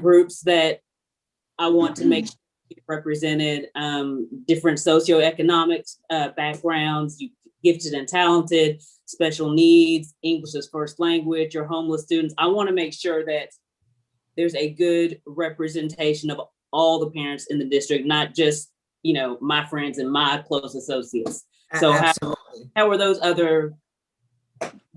groups that I want to make sure represented, different socioeconomic backgrounds, gifted and talented, special needs, English as first language, or homeless students. I want to make sure that there's a good representation of all the parents in the district, not just, you know, my friends and my close associates. So how are those other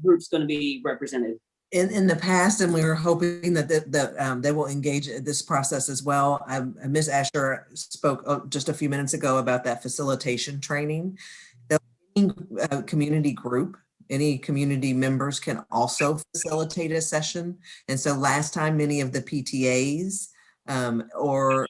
groups going to be represented? In the past, and we were hoping that they will engage in this process as well. Ms. Asher spoke just a few minutes ago about that facilitation training. The community group, any community members can also facilitate a session. And so last time, many of the PTAs or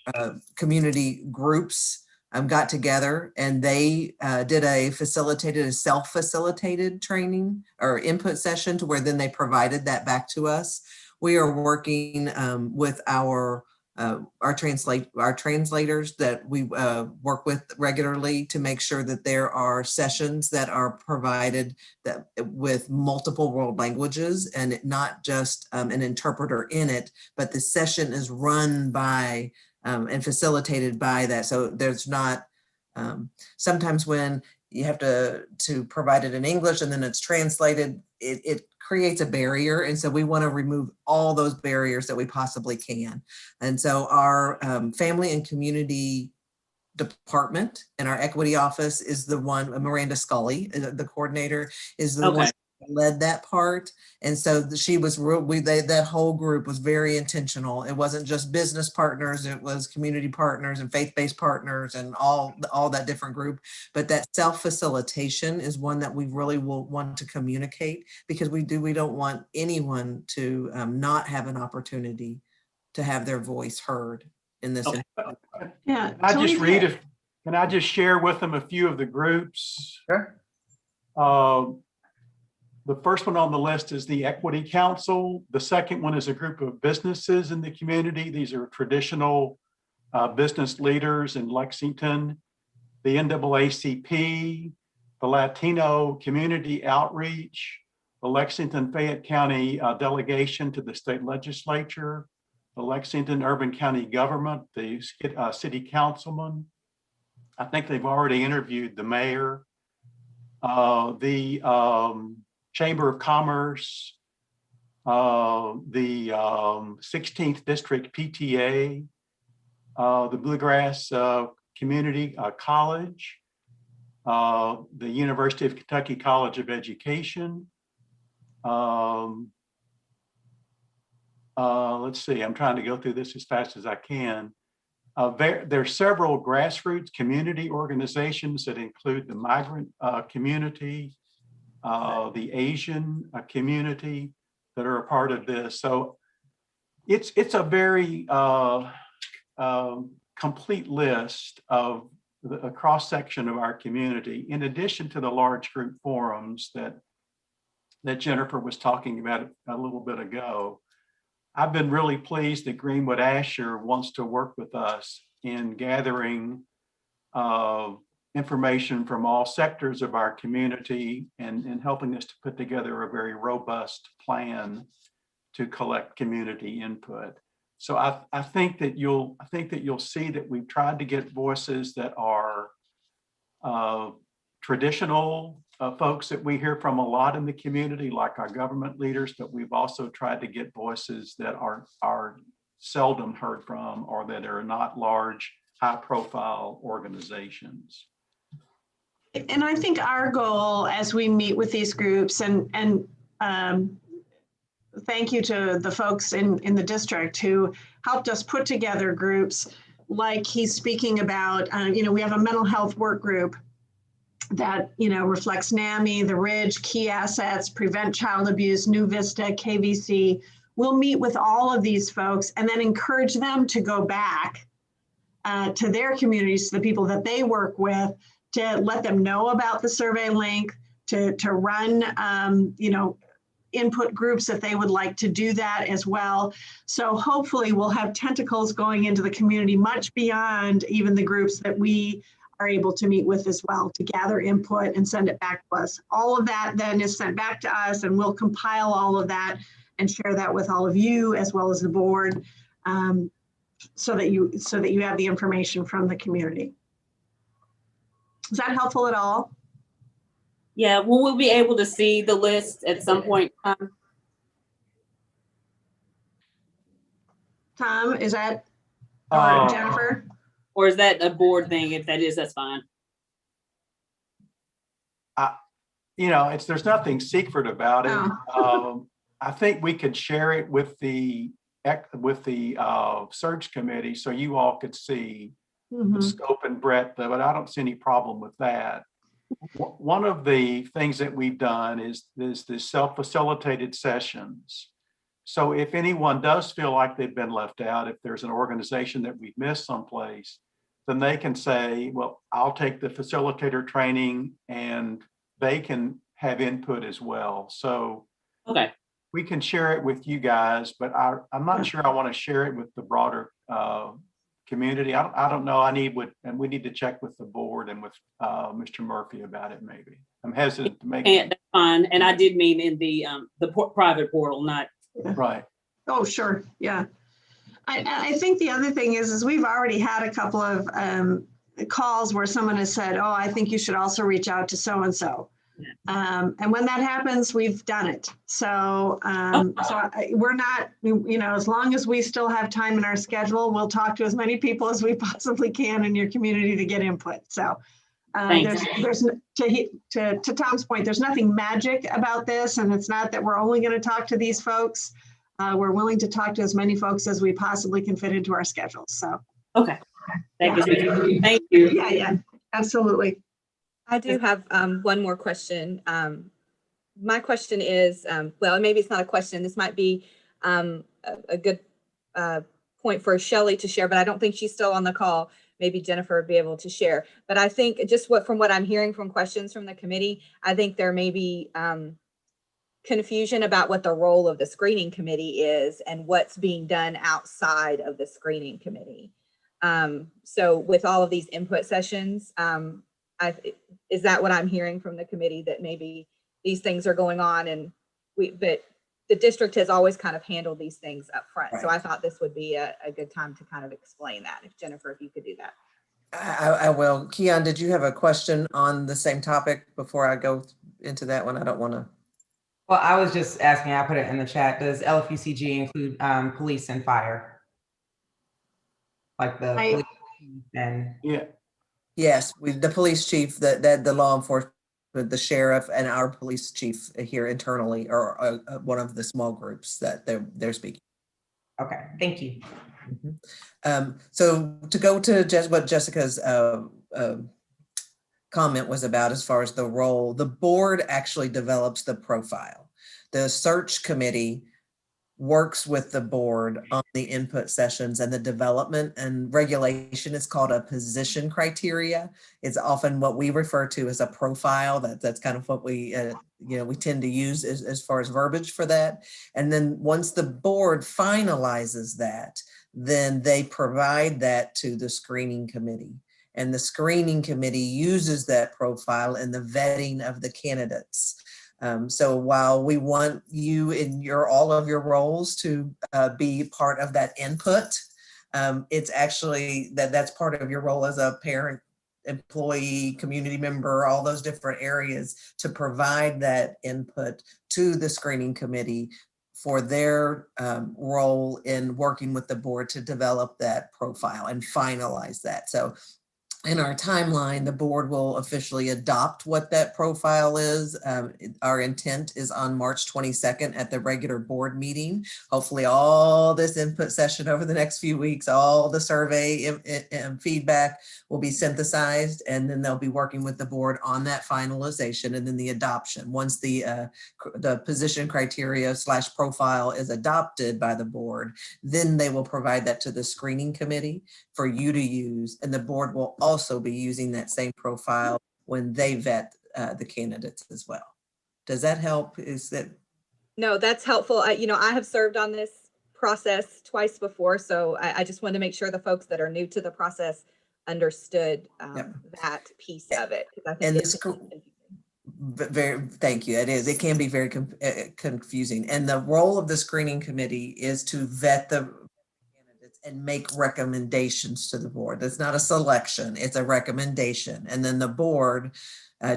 community groups got together, and they did a self-facilitated training or input session, to where then they provided that back to us. We are working with our translators that we work with regularly to make sure that there are sessions that are provided that with multiple world languages, and not just an interpreter in it, but the session is run by and facilitated by that. So there's not, sometimes when you have to provide it in English and then it's translated. It creates a barrier. And so we want to remove all those barriers that we possibly can. And so our family and community department and our equity office is the one, Miranda Scully, the coordinator, is the one that led that part. And so she was that whole group was very intentional. It wasn't just business partners, it was community partners and faith-based partners and all that different group. But that self-facilitation is one that we really will want to communicate, because we don't want anyone to not have an opportunity to have their voice heard in this. Yeah. Can I just share with them a few of the groups? Sure. The first one on the list is the Equity Council. The second one is a group of businesses in the community. These are traditional business leaders in Lexington. The NAACP, the Latino Community Outreach, the Lexington Fayette County delegation to the state legislature, the Lexington Urban County Government, the city councilman. I think they've already interviewed the mayor, the Chamber of Commerce, the 16th District PTA, the Bluegrass Community College, the University of Kentucky College of Education. Let's see, I'm trying to go through this as fast as I can. There are several grassroots community organizations that include the migrant community, the Asian community that are a part of this. So it's a very complete list of a cross section of our community, in addition to the large group forums that Jennifer was talking about a little bit ago. I've been really pleased that Greenwood Asher wants to work with us in gathering information from all sectors of our community and helping us to put together a very robust plan to collect community input. So I think that you'll see that we've tried to get voices that are traditional folks that we hear from a lot in the community, like our government leaders, but we've also tried to get voices that are seldom heard from, or that are not large, high-profile organizations. And I think our goal as we meet with these groups, and thank you to the folks in the district who helped us put together groups like he's speaking about. We have a mental health work group that reflects NAMI, the Ridge, Key Assets, Prevent Child Abuse, New Vista, KVC. We'll meet with all of these folks and then encourage them to go back to their communities, to the people that they work with, to let them know about the survey link, to run input groups if they would like to do that as well. So hopefully we'll have tentacles going into the community much beyond even the groups that we are able to meet with as well, to gather input and send it back to us. All of that then is sent back to us, and we'll compile all of that and share that with all of you as well as the board, so that you have the information from the community. Is that helpful at all? Yeah, will we be able to see the list at some point? Tom, is that, Jennifer? Or is that a board thing? If that is, that's fine. There's nothing secret about it. Oh. I think we could share it with the search committee so you all could see the scope and breadth of it. I don't see any problem with that. One of the things that we've done is the self-facilitated sessions. So if anyone does feel like they've been left out, if there's an organization that we've missed someplace, then they can say, well, I'll take the facilitator training and they can have input as well. So okay, we can share it with you guys, but I'm not sure I want to share it with the broader community. I don't know. We need to check with the board and with Mr. Murphy about it. Maybe I'm hesitant to make it. That's fine. And I did mean in the private portal, not right. Oh, sure. Yeah. I think the other thing is we've already had a couple of calls where someone has said, oh, I think you should also reach out to so-and-so. And when that happens, we've done it. So, we're not, as long as we still have time in our schedule, we'll talk to as many people as we possibly can in your community to get input. So there's to Tom's point, there's nothing magic about this. And it's not that we're only going to talk to these folks. We're willing to talk to as many folks as we possibly can fit into our schedules. So. Okay. Thank you. Thank you. Yeah, absolutely. I do have one more question. My question is, well, maybe it's not a question. This might be a good point for Shelley to share, but I don't think she's still on the call. Maybe Jennifer would be able to share. But I think just from what I'm hearing from questions from the committee, I think there may be confusion about what the role of the screening committee is and what's being done outside of the screening committee. So with all of these input sessions, is that what I'm hearing from the committee, that maybe these things are going on but the district has always kind of handled these things up front. Right. So I thought this would be a good time to kind of explain that. If Jennifer, if you could do that. I will. Keon, did you have a question on the same topic before I go into that one? I don't want to. Well, I was just asking, I put it in the chat. Does LFUCG include police and fire? Like the police and yeah. Yes, the police chief, the law enforcement, the sheriff, and our police chief here internally are one of the small groups that they're speaking. Okay, thank you. Mm-hmm. So to go to what Jessica's comment was about as far as the role, the board actually develops the profile. The search committee works with the board on the input sessions and the development and regulation. Is called a position criteria. It's often what we refer to as a profile. That's kind of what we we tend to use as far as verbiage for that. And then once the board finalizes that, then they provide that to the screening committee. And the screening committee uses that profile in the vetting of the candidates. So while we want you in all of your roles to be part of that input, it's actually that's part of your role as a parent, employee, community member, all those different areas, to provide that input to the screening committee for their role in working with the board to develop that profile and finalize that. So in our timeline, the board will officially adopt what that profile is. Our intent is on March 22nd at the regular board meeting. Hopefully all this input session over the next few weeks, all the survey and feedback will be synthesized, and then they'll be working with the board on that finalization and then the adoption. Once the position criteria / profile is adopted by the board, then they will provide that to the screening committee for you to use, and the board will also be using that same profile when they vet the candidates as well. Does that help? No, that's helpful. I have served on this process twice before, so I just wanted to make sure the folks that are new to the process understood that piece of it. I think thank you. It can be very confusing. And the role of the screening committee is to vet the and make recommendations to the board. That's not a selection, it's a recommendation. And then the board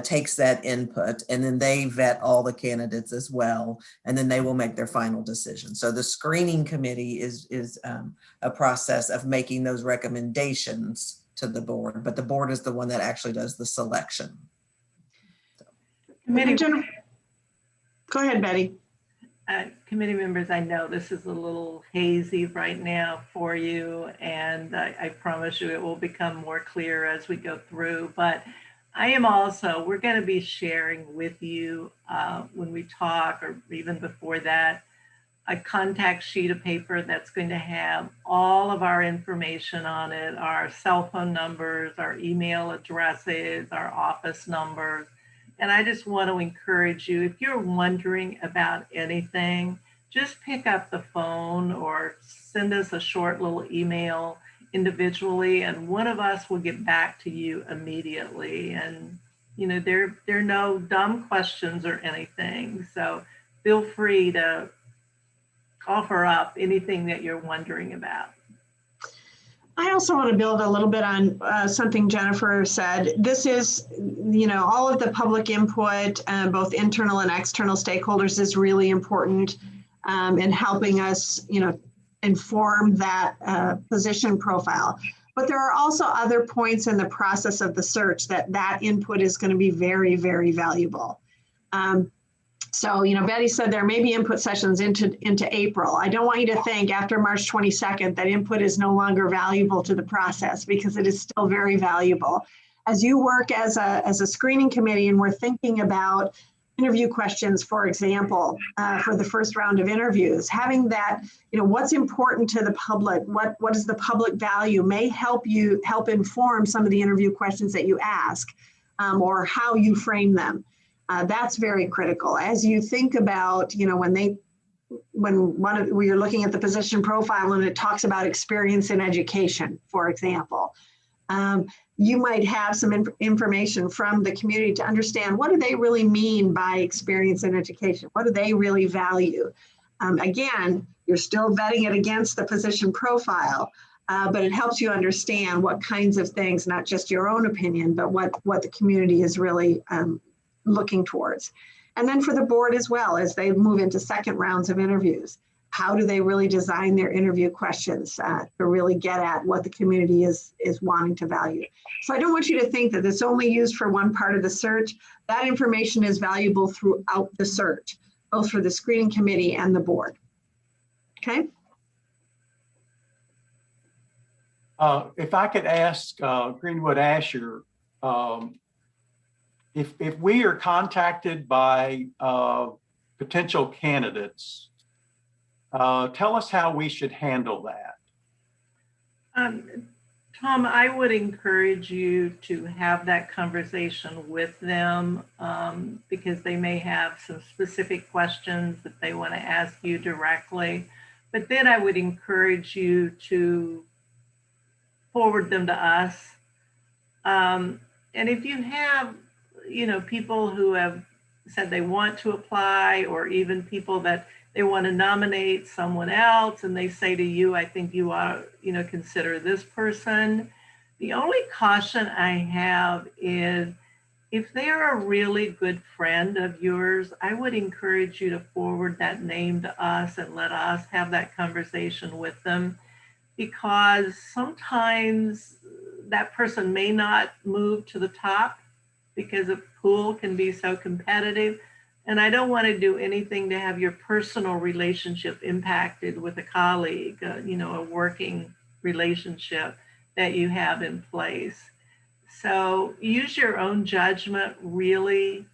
takes that input, and then they vet all the candidates as well, and then they will make their final decision. So the screening committee is a process of making those recommendations to the board, but the board is the one that actually does the selection. Go ahead, Betty. Committee members, I know this is a little hazy right now for you, and I promise you it will become more clear as we go through. But we're going to be sharing with you when we talk, or even before that, a contact sheet of paper that's going to have all of our information on it, our cell phone numbers, our email addresses, our office numbers. And I just want to encourage you, if you're wondering about anything, just pick up the phone or send us a short little email individually, and one of us will get back to you immediately. And, there are no dumb questions or anything. So feel free to offer up anything that you're wondering about. I also want to build a little bit on something Jennifer said. This is, all of the public input, both internal and external stakeholders is really important in helping us, inform that position profile. But there are also other points in the process of the search that input is going to be very, very valuable. So, Betty said there may be input sessions into April. I don't want you to think after March 22nd that input is no longer valuable to the process, because it is still very valuable. As you work as a screening committee and we're thinking about interview questions, for example, for the first round of interviews, having that, what's important to the public, what is the public value may help inform some of the interview questions that you ask or how you frame them. That's very critical. As you think about, when you're looking at the position profile and it talks about experience in education, for example, you might have some information from the community to understand what do they really mean by experience in education? What do they really value? Again, you're still vetting it against the position profile, but it helps you understand what kinds of things, not just your own opinion, but what the community is really looking towards. And then for the board as well, as they move into second rounds of interviews, how do they really design their interview questions to really get at what the community is wanting to value? So I don't want you to think that it's only used for one part of the search. That information is valuable throughout the search, both for the screening committee and the board. Okay. If I could ask Greenwood Asher, if we are contacted by potential candidates, tell us how we should handle that. Tom, I would encourage you to have that conversation with them because they may have some specific questions that they want to ask you directly. But then I would encourage you to forward them to us. And if you have, people who have said they want to apply, or even people that they want to nominate someone else and they say to you, I think you ought, consider this person. The only caution I have is if they're a really good friend of yours, I would encourage you to forward that name to us and let us have that conversation with them, because sometimes that person may not move to the top because a pool can be so competitive. And I don't want to do anything to have your personal relationship impacted with a colleague, a working relationship that you have in place. So use your own judgment, really.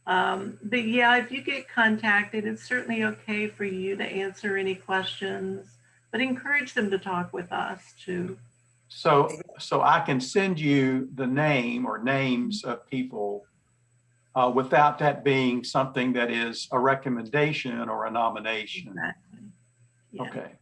But yeah, if you get contacted, it's certainly okay for you to answer any questions, but encourage them to talk with us too. So I can send you the name or names of people without that being something that is a recommendation or a nomination. Exactly. Yeah. Okay.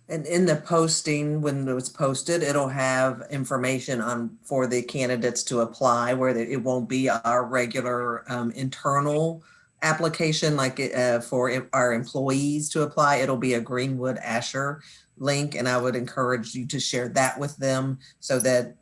And in the posting, when it was posted, it'll have information for the candidates to apply, where it won't be our regular internal application like for our employees to apply. It'll be a Greenwood Asher link, and I would encourage you to share that with them so that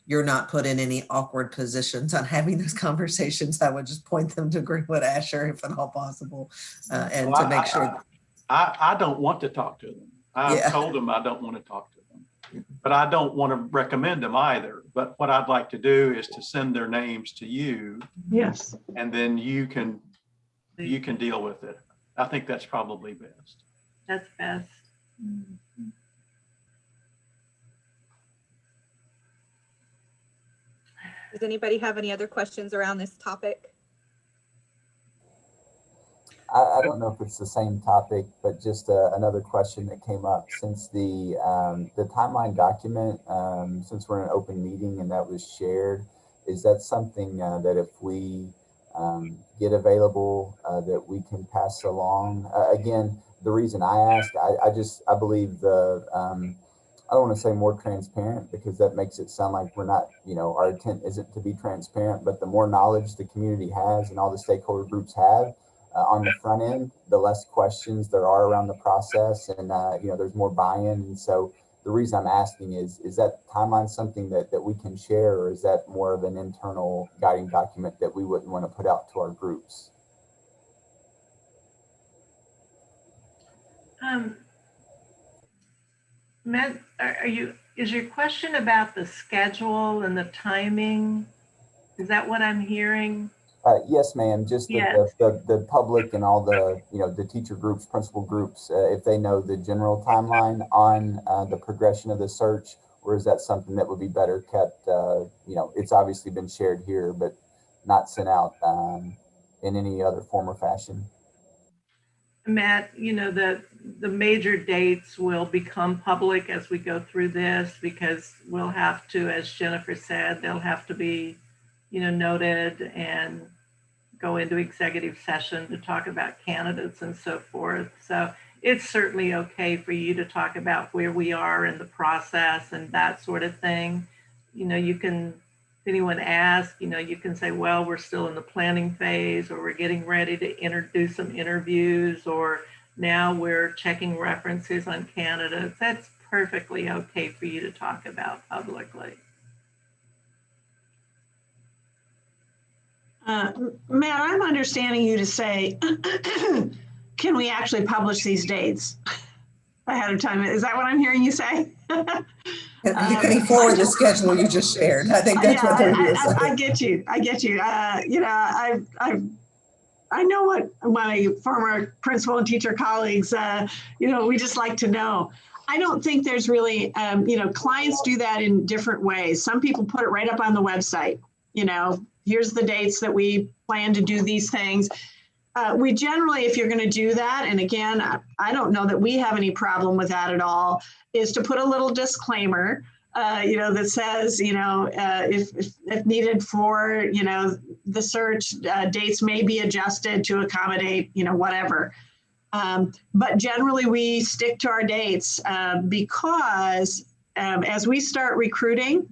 you're not put in any awkward positions on having those conversations. I would just point them to Greenwood Asher if at all possible, and to make sure. I don't want to talk to them. I've told them I don't want to talk to them, but I don't want to recommend them either. But what I'd like to do is to send their names to you. Yes. And then you can deal with it. I think that's probably best. That's best. Does anybody have any other questions around this topic? I don't know if it's the same topic, but just another question that came up since the timeline document, since we're in an open meeting and that was shared, is that something that if we get available that we can pass along? Again, the reason I ask, I believe I don't want to say more transparent because that makes it sound like we're not, our intent isn't to be transparent, but the more knowledge the community has and all the stakeholder groups have on the front end, the less questions there are around the process, and there's more buy-in. And so the reason I'm asking is that timeline something that we can share, or is that more of an internal guiding document that we wouldn't want to put out to our groups? Matt, is your question about the schedule and the timing? Is that what I'm hearing? Yes, ma'am. Just Yes. the public and all the, the teacher groups, principal groups, if they know the general timeline on the progression of the search, or is that something that would be better kept, it's obviously been shared here, but not sent out in any other form or fashion? Matt, the major dates will become public as we go through this, because we'll have to, as Jennifer said, they'll have to be, noted and go into executive session to talk about candidates and so forth. So it's certainly okay for you to talk about where we are in the process and that sort of thing. You can, if anyone asks, you can say, well, we're still in the planning phase, or we're getting ready to do some interviews, or now we're checking references on candidates. That's perfectly okay for you to talk about publicly. Matt, I'm understanding you to say, can we actually publish these dates ahead of time? Is that what I'm hearing you say? You can forward the schedule you just shared. I think that's what they're doing. I get you. I know what my former principal and teacher colleagues, we just like to know. I don't think there's really, clients do that in different ways. Some people put it right up on the website, here's the dates that we plan to do these things. We generally, if you're going to do that, and again, I don't know that we have any problem with that at all, is to put a little disclaimer, that says, if needed for, the search, dates may be adjusted to accommodate, whatever. But generally, we stick to our dates because as we start recruiting,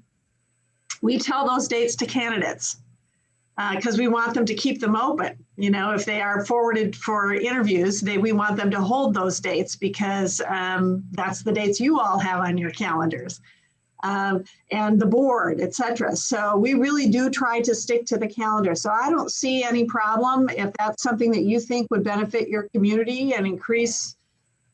we tell those dates to candidates. Because we want them to keep them open. If they are forwarded for interviews, we want them to hold those dates, because that's the dates you all have on your calendars, and the board, et cetera. So we really do try to stick to the calendar. So I don't see any problem if that's something that you think would benefit your community and increase,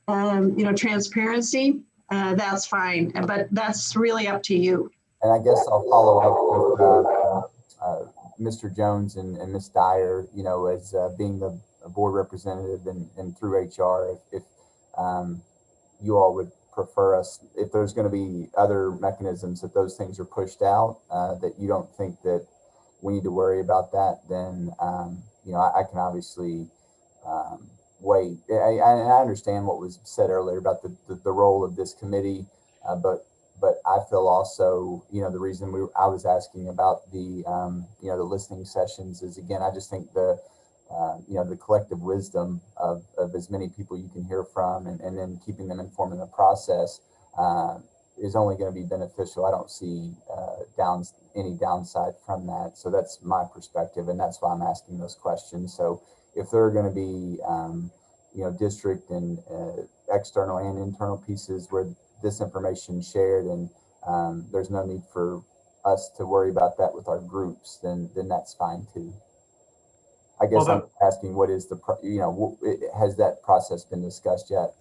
transparency. That's fine, but that's really up to you. And I guess I'll follow up with Mr. Jones and Ms. Dyer, as being the board representative and through HR, if you all would prefer us, if there's going to be other mechanisms that those things are pushed out, that you don't think that we need to worry about that, then, I can obviously wait. I understand what was said earlier about the role of this committee, but I feel also, the reason I was asking about the listening sessions is, again, I just think the collective wisdom of as many people you can hear from, and then keeping them informed in the process is only going to be beneficial. I don't see any downside from that. So that's my perspective, and that's why I'm asking those questions. So if there are going to be, district and external and internal pieces where this information shared, and there's no need for us to worry about that with our groups, then that's fine too. I guess I'm asking, what is has that process been discussed yet?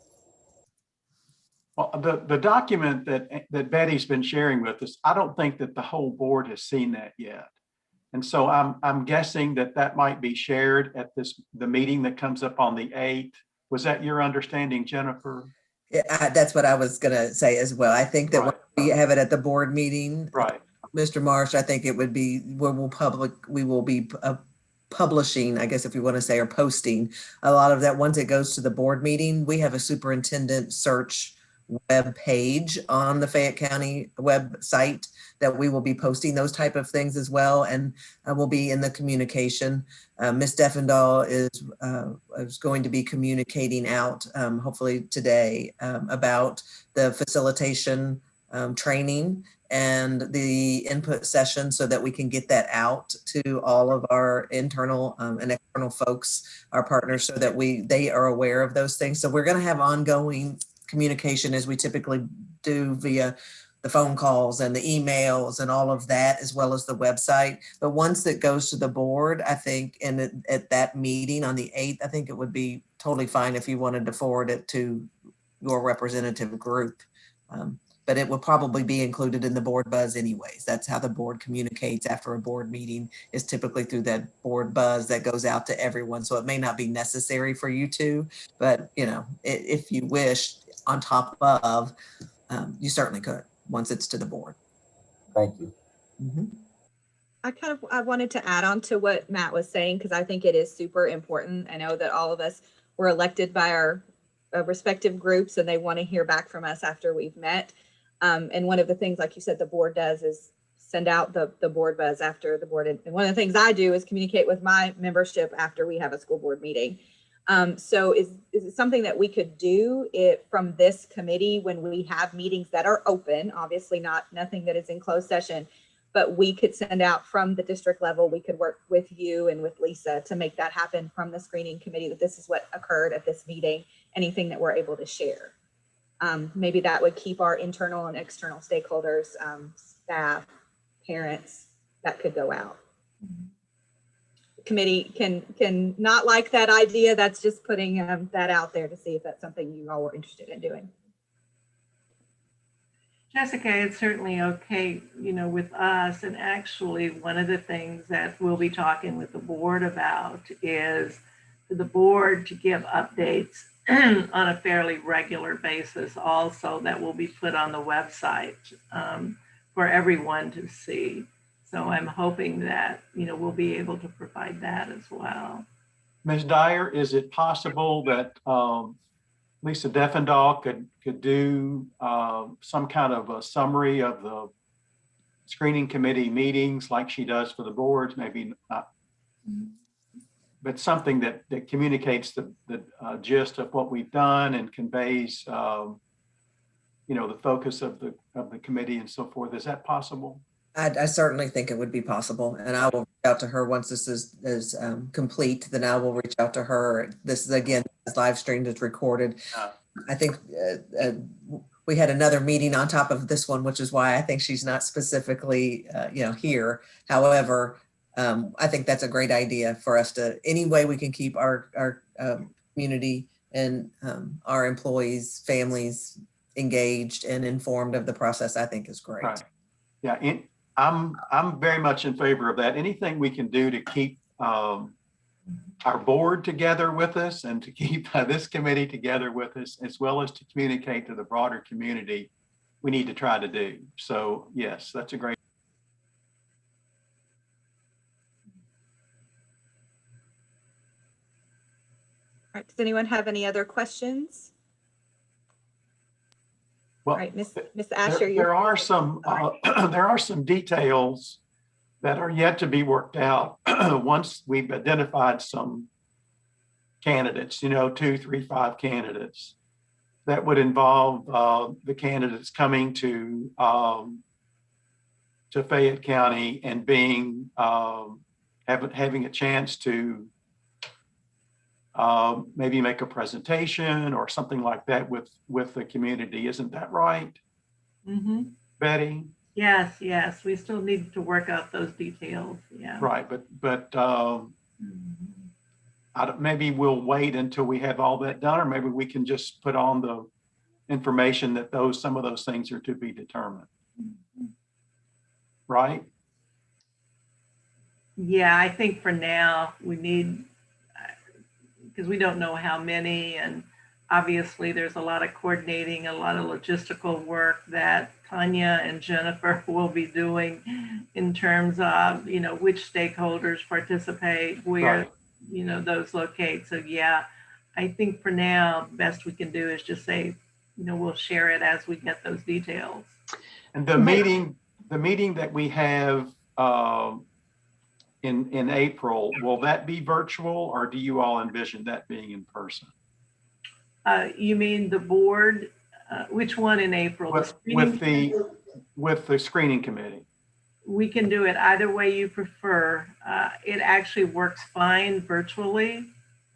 Well, the document that Betty's been sharing with us, I don't think that the whole board has seen that yet. And so I'm guessing that might be shared at the meeting that comes up on the 8th. Was that your understanding, Jennifer? Yeah, that's what I was going to say as well. I think that when we have it at the board meeting, right, Mr. Marsh, I think it would be where we will be publishing, I guess if you want to say, or posting a lot of that. Once it goes to the board meeting, we have a superintendent search web page on the Fayette County website that we will be posting those type of things as well, and will be in the communication. Ms. Deffendahl is going to be communicating out, hopefully today, about the facilitation training and the input session, so that we can get that out to all of our internal and external folks, our partners, so that they are aware of those things. So we're going to have ongoing communication as we typically do via the phone calls and the emails and all of that, as well as the website. But once it goes to the board, I think, and at that meeting on the 8th, I think it would be totally fine if you wanted to forward it to your representative group. But it will probably be included in the board buzz anyways. That's how the board communicates after a board meeting, is typically through that board buzz that goes out to everyone. So it may not be necessary for you to, but you know, if you wish, on top of, you certainly could once it's to the board. Thank you. Mm-hmm. I wanted to add on to what Matt was saying, because I think it is super important. I know that all of us were elected by our respective groups, and they want to hear back from us after we've met. And one of the things, like you said, the board does is send out the board buzz after the board. And one of the things I do is communicate with my membership after we have a school board meeting. So is it something that we could do from this committee when we have meetings that are open, obviously nothing that is in closed session, but we could send out from the district level, we could work with you and with Lisa to make that happen from the screening committee, that this is what occurred at this meeting, anything that we're able to share. Maybe that would keep our internal and external stakeholders, staff, parents, that could go out. Committee can not like that idea. That's just putting that out there to see if that's something you all were interested in doing. Jessica, it's certainly okay, you know, with us. And actually, one of the things that we'll be talking with the board about is for the board to give updates on a fairly regular basis also, that will be put on the website for everyone to see. So I'm hoping that, you know, we'll be able to provide that as well. Ms. Dyer, is it possible that Lisa Deffendahl could do some kind of a summary of the screening committee meetings like she does for the boards? Maybe not, but something that communicates the gist of what we've done and conveys, you know, the focus of the committee and so forth. Is that possible? I certainly think it would be possible, and I will reach out to her once this is complete. Then I will reach out to her. This is, again, live streamed, it's recorded. I think we had another meeting on top of this one, which is why I think she's not specifically, you know, here. However, I think that's a great idea for us to, any way we can keep our community and our employees, families engaged and informed of the process, I think is great. Right. Yeah. I'm very much in favor of that. Anything we can do to keep our board together with us and to keep this committee together with us, as well as to communicate to the broader community, we need to try to do. So yes, that's a great. All right, does anyone have any other questions? Well, all right, Ms. Asher, there are some details that are yet to be worked out once we've identified some candidates, you know, 2, 3, 5 candidates that would involve the candidates coming to Fayette County and being having a chance to maybe make a presentation or something like that with the community. Isn't that right? Mm-hmm. Betty? Yes. We still need to work out those details. Yeah. Right. But maybe we'll wait until we have all that done, or maybe we can just put on the information that some of those things are to be determined. Right? Yeah, I think for now we need, because we don't know how many, and obviously there's a lot of coordinating, a lot of logistical work that Tanya and Jennifer will be doing in terms of, you know, which stakeholders participate, where, right, you know, those locate. So yeah, I think for now, the best we can do is just say, you know, we'll share it as we get those details. And the meeting that we have in April, will that be virtual, or do you all envision that being in person? You mean the board? Which one in April? With the screening committee. We can do it either way you prefer. It actually works fine virtually.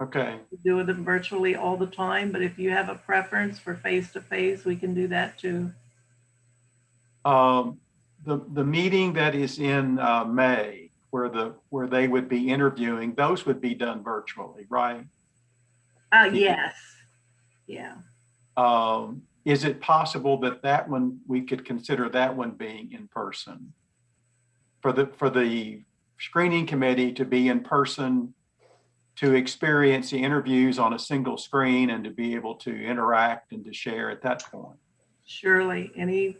Okay. We do it virtually all the time, but if you have a preference for face-to-face, we can do that too. The meeting that is in May, where they would be interviewing, those would be done virtually, right? Yes. Yeah. Is it possible that one, we could consider that one being in person? For the screening committee to be in person, to experience the interviews on a single screen and to be able to interact and to share at that point? Surely, any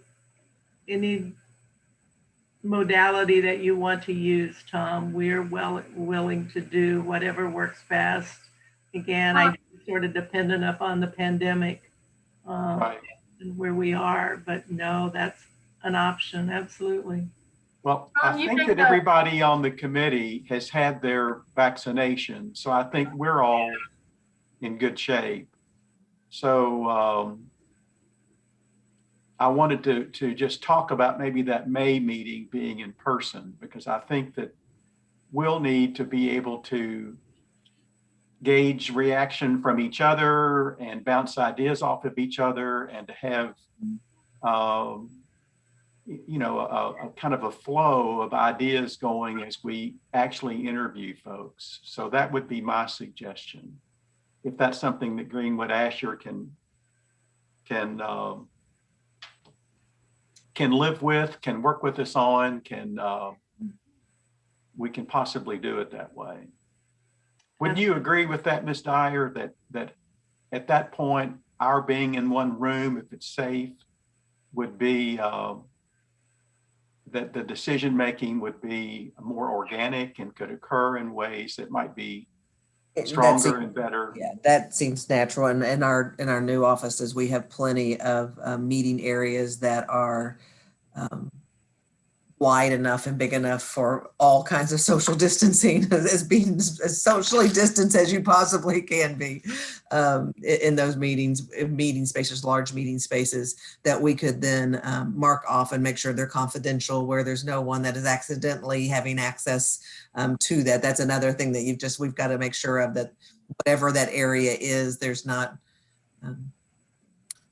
modality that you want to use, Tom, we're willing to do whatever works best. Again, I sort of dependent upon the pandemic Right. and where we are, but no, that's an option, absolutely. Well, I think that everybody on the committee has had their vaccination, so I think we're all in good shape. So I wanted to just talk about maybe that May meeting being in person, because I think that we'll need to be able to gauge reaction from each other and bounce ideas off of each other, and to have a kind of a flow of ideas going as we actually interview folks. So that would be my suggestion. If that's something that Greenwood Asher can live with, can work with us on, we can possibly do it that way. Would you agree with that, Ms. Dyer, that at that point, our being in one room, if it's safe, would be that the decision-making would be more organic and could occur in ways that might be stronger and better? Yeah, that seems natural. And in our new offices, we have plenty of meeting areas that are wide enough and big enough for all kinds of social distancing, as being as socially distanced as you possibly can be in those meeting spaces, large meeting spaces, that we could then mark off and make sure they're confidential, where there's no one that is accidentally having access to that. That's another thing that we've got to make sure of, that whatever that area is, there's not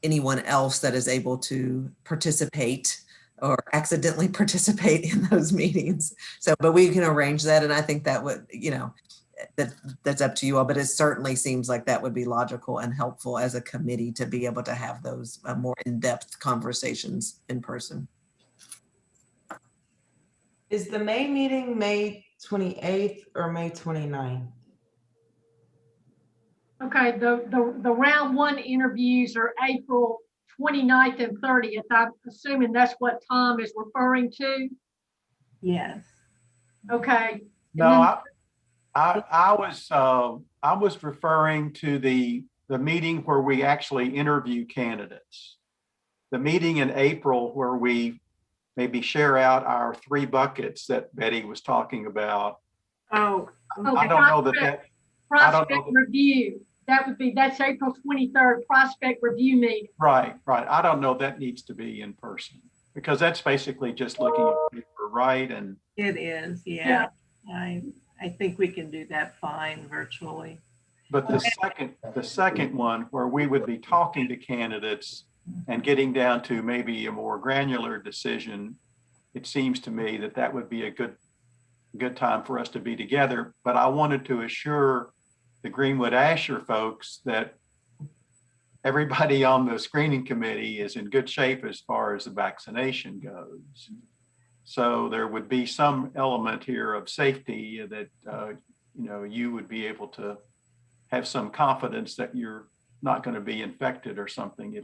anyone else that is able to participate or accidentally participate in those meetings. So, but we can arrange that. And I think that would, that's up to you all, but it certainly seems like that would be logical and helpful as a committee to be able to have those more in-depth conversations in person. Is the May meeting May 28th or May 29th? Okay, the round one interviews are April 29th and 30th. I'm assuming that's what Tom is referring to. Yes. Okay. No, I was referring to the meeting where we actually interview candidates. The meeting in April where we maybe share out our 3 buckets that Betty was talking about. Oh, I don't know that. Prospect review. That's April 23rd, prospect review meeting. Right. I don't know that needs to be in person, because that's basically just looking at paper, right? And it is, yeah. I think we can do that fine virtually. But the second one, where we would be talking to candidates and getting down to maybe a more granular decision, it seems to me that would be a good time for us to be together. But I wanted to assure the Greenwood Asher folks that everybody on the screening committee is in good shape as far as the vaccination goes. So there would be some element here of safety that you would be able to have some confidence that you're not going to be infected or something.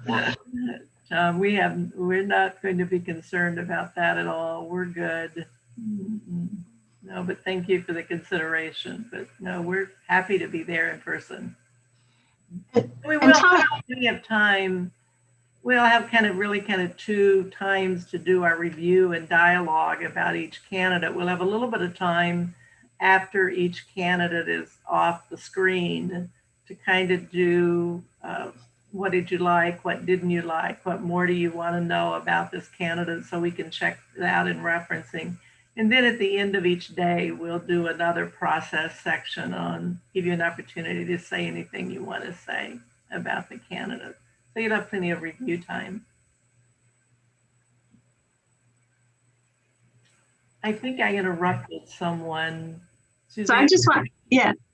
We're not going to be concerned about that at all. We're good. No, but thank you for the consideration. But no, we're happy to be there in person. We will have plenty of time. We'll have kind of 2 times to do our review and dialogue about each candidate. We'll have a little bit of time after each candidate is off the screen to kind of do what did you like, what didn't you like, what more do you want to know about this candidate, so we can check it out in referencing. And then at the end of each day, we'll do another process section on, give you an opportunity to say anything you want to say about the candidate. So you'll have plenty of review time. I think I interrupted someone. So Suzanne?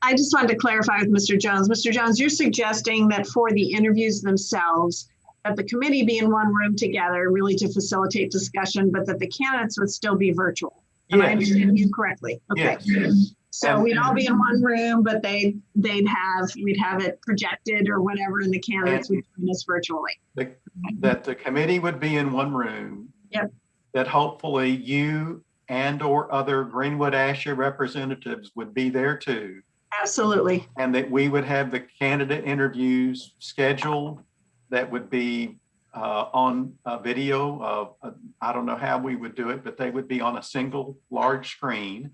I just wanted to clarify with Mr. Jones. Mr. Jones, you're suggesting that for the interviews themselves, that the committee be in one room together, really to facilitate discussion, but that the candidates would still be virtual. Am I understanding you correctly? Okay. Yes. So we'd all be in one room, but we'd have it projected or whatever, and the candidates would join us virtually. That the committee would be in one room. Yep. That hopefully you and or other Greenwood Asher representatives would be there too. Absolutely. And that we would have the candidate interviews scheduled that would be on a video. I don't know how we would do it, but they would be on a single large screen.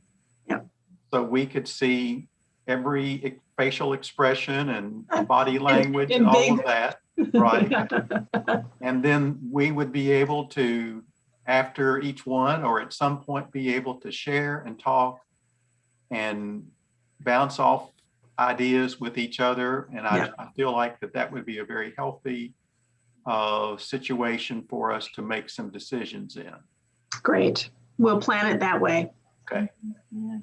Yep. So we could see every facial expression and body language and all of that. Right. And then we would be able to, after each one or at some point, be able to share and talk and bounce off ideas with each other. And I feel like that would be a very healthy situation for us to make some decisions in. Great. We'll plan it that way. Okay. Yeah.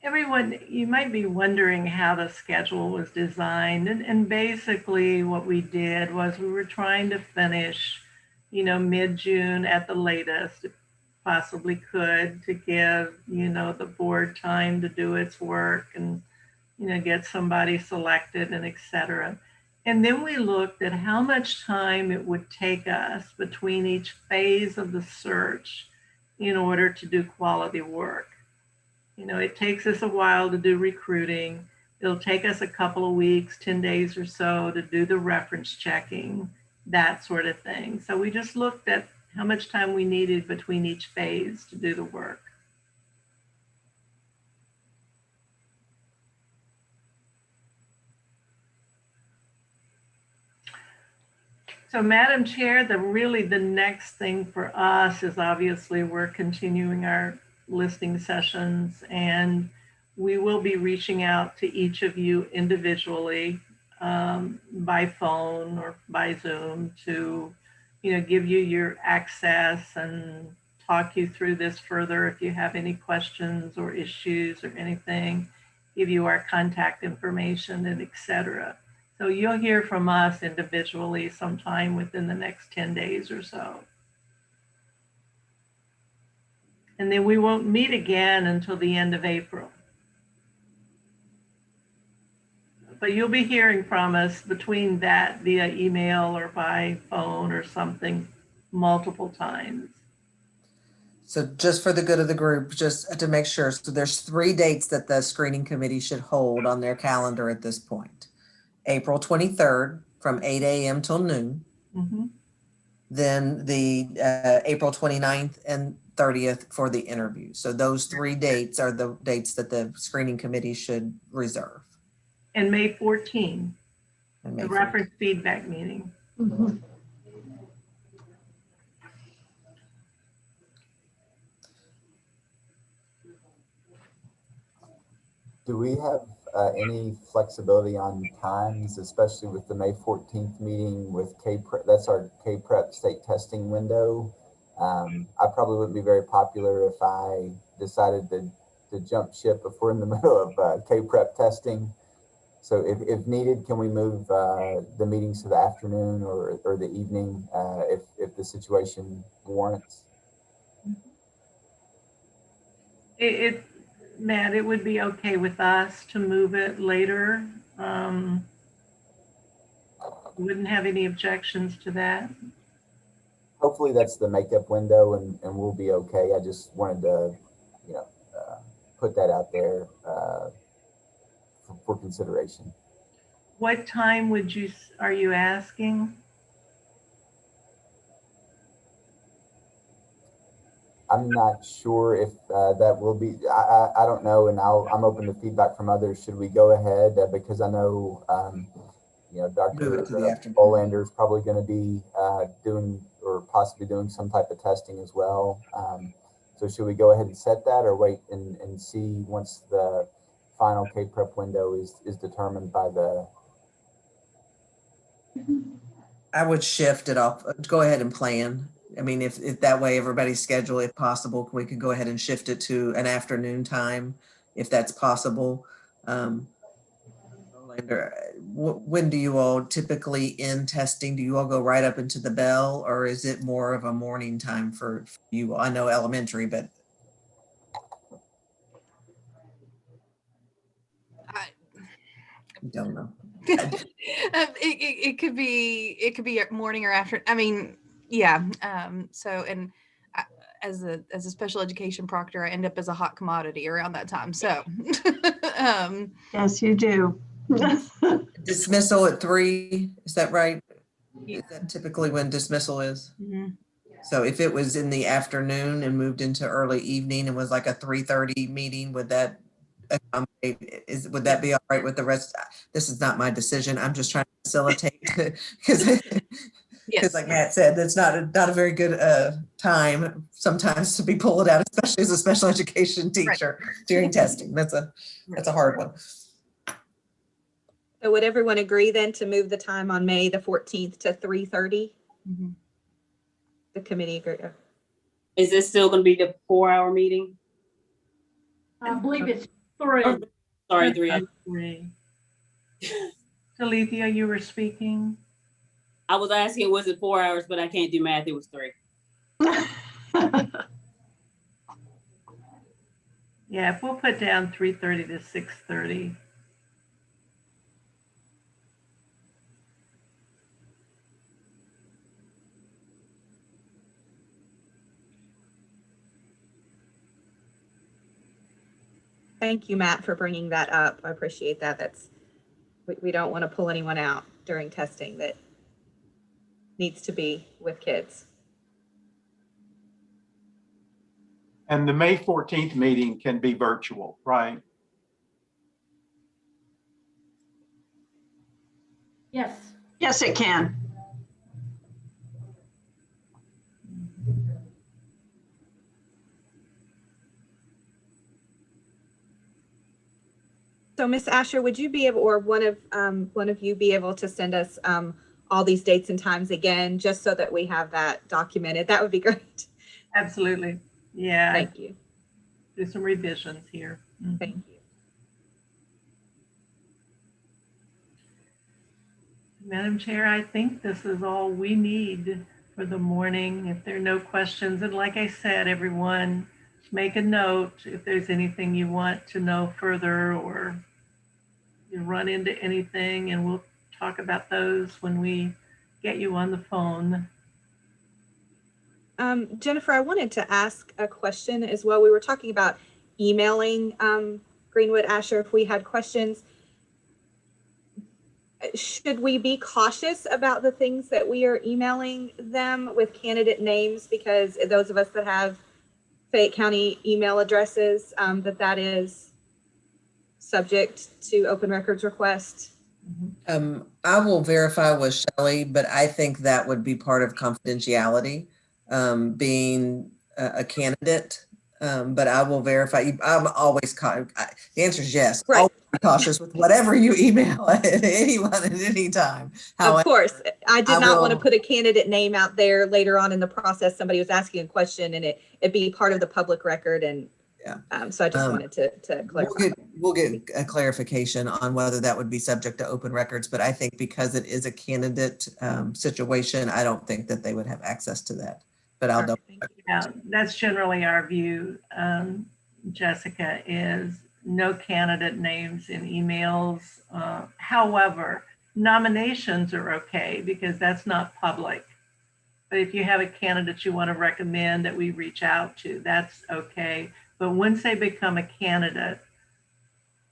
Everyone, you might be wondering how the schedule was designed. And basically what we did was we were trying to finish, mid-June at the latest, if possibly could, to give, the board time to do its work and, get somebody selected and et cetera. And then we looked at how much time it would take us between each phase of the search in order to do quality work. It takes us a while to do recruiting. It'll take us a couple of weeks, 10 days or so to do the reference checking, that sort of thing. So we just looked at how much time we needed between each phase to do the work. So Madam Chair, the next thing for us is obviously we're continuing our listening sessions, and we will be reaching out to each of you individually by phone or by Zoom to, give you your access and talk you through this further if you have any questions or issues or anything, give you our contact information and et cetera. So you'll hear from us individually sometime within the next 10 days or so. And then we won't meet again until the end of April. But you'll be hearing from us between that via email or by phone or something multiple times. So just for the good of the group, just to make sure, so there's 3 dates that the screening committee should hold on their calendar at this point. April 23rd from 8 a.m. till noon. Mm-hmm. Then the April 29th and 30th for the interview. So those 3 dates are the dates that the screening committee should reserve. And May 14, And May the 14th. reference feedback meeting. Mm-hmm. Do we have any flexibility on times, especially with the May 14th meeting with K-Prep? That's our K-Prep state testing window. I probably wouldn't be very popular if I decided to jump ship if we're in the middle of K-Prep testing. So if needed, can we move the meetings to the afternoon or the evening if the situation warrants? Matt, it would be okay with us to move it later. Wouldn't have any objections to that. Hopefully that's the makeup window and we'll be okay. I just wanted to, put that out there for consideration. What time are you asking? I'm not sure if that will be, I don't know, and I'm open to feedback from others. Should we go ahead? Because I know, Dr. Bolander is probably going to be doing or possibly doing some type of testing as well. So should we go ahead and set that, or wait and see once the final K-Prep window is determined by the? I would shift it off. Go ahead and plan. I mean, if that way everybody's schedule, if possible, we could go ahead and shift it to an afternoon time, if that's possible. When do you all typically end testing? Do you all go right up into the bell, or is it more of a morning time for you? I know elementary, but I don't know. it could be morning or after. I mean, yeah. So, and as a special education proctor, I end up as a hot commodity around that time. So, Yes, you do. Dismissal at 3, is that right? Yeah. Is that typically when dismissal is? Mm-hmm. So if it was in the afternoon and moved into early evening and was like a 3:30 meeting, would that accommodate? Would that be all right with the rest? This is not my decision. I'm just trying to facilitate because Yes. like Matt said, that's not a very good time sometimes to be pulled out, especially as a special education teacher during testing. That's a hard one. So would everyone agree then to move the time on May the 14th to 3:30? Mm-hmm. The committee agree. Is this still going to be the 4-hour meeting? I believe it's 3. Sorry, 3. 3. Talithia, you were speaking. I was asking, was it 4 hours? But I can't do math. It was 3. Yeah, if we'll put down 3:30 to 6:30. Thank you, Matt, for bringing that up. I appreciate that. We don't want to pull anyone out during testing that needs to be with kids. And the May 14th meeting can be virtual, right? Yes. Yes, it can. So Ms. Asher, would you be able, or one of you be able to send us all these dates and times again, just so that we have that documented? That would be great. Absolutely. Yeah. Thank you. Do some revisions here. Mm-hmm. Thank you. Madam Chair, I think this is all we need for the morning. If there are no questions, and like I said, everyone, make a note if there's anything you want to know further, or you run into anything, and we'll talk about those when we get you on the phone. Jennifer, I wanted to ask a question as well. We were talking about emailing Greenwood Asher if we had questions. Should we be cautious about the things that we are emailing them with candidate names? Because those of us that have Fayette County email addresses, that is subject to open records request. I will verify with Shelley, but I think that would be part of confidentiality, being a candidate. But I will verify. I'm always the answer is yes. Right. Always be cautious with whatever you email anyone at any time. However, of course, I did not want to put a candidate name out there later on in the process. Somebody was asking a question and it be part of the public record, and so I just wanted to clarify. We'll get a clarification on whether that would be subject to open records, but I think because it is a candidate situation, I don't think that they would have access to that. But I'll double check. Yeah, that's generally our view, Jessica, is no candidate names in emails. However, nominations are okay because that's not public. But if you have a candidate you want to recommend that we reach out to, that's okay. But once they become a candidate,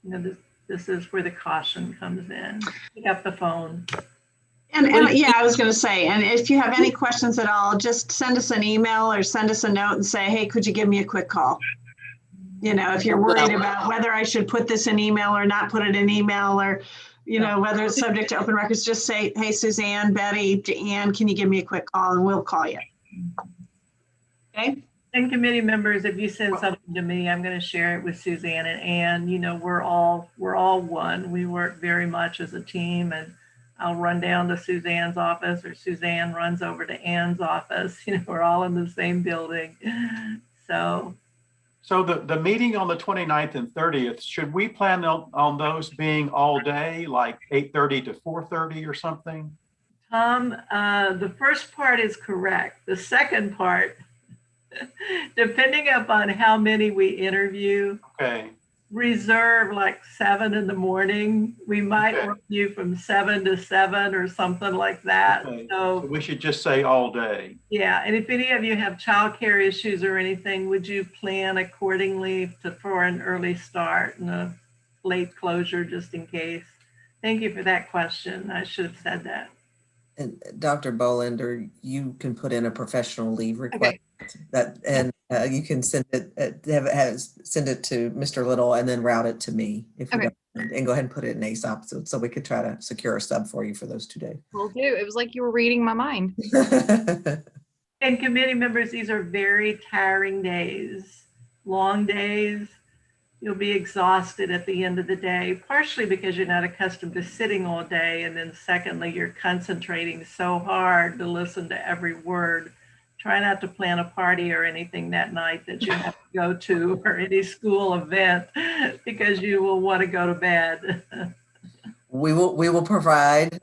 you know, this is where the caution comes in. Pick up the phone. And yeah, I was going to say, and if you have any questions at all, just send us an email or send us a note and say, hey, could you give me a quick call? You know, if you're worried about whether I should put this in email or not put it in email, or, you know, whether it's subject to open records, just say, hey, Suzanne, Betty, Ann, can you give me a quick call, and we'll call you. Okay. And committee members, if you send something to me, I'm going to share it with Suzanne and Ann. You know, we're all one. We work very much as a team, and I'll run down to Suzanne's office, or Suzanne runs over to Ann's office. You know, we're all in the same building. So the meeting on the 29th and 30th, should we plan on those being all day, like 8:30 to 4:30 or something? Tom, the first part is correct. The second part, depending upon how many we interview, Okay. reserve like 7 in the morning. We might Okay. work you from 7 to 7 or something like that. Okay. So So we should just say all day. yeah, and if any of you have childcare issues or anything, would you plan accordingly for an early start and a late closure just in case? Thank you for that question. I should have said that. And Dr. Bolander, you can put in a professional leave request Okay. and you can send it, send it to Mr. Little and then route it to me if you Okay. don't, and go ahead and put it in ASOP so we could try to secure a sub for you for those 2 days. Will do. It was like you were reading my mind. And committee members, these are very tiring days, long days. You'll be exhausted at the end of the day, partially because you're not accustomed to sitting all day. And then secondly, you're concentrating so hard to listen to every word. Try not to plan a party or anything that night that you have to go to, or any school event, because you will want to go to bed. We will provide,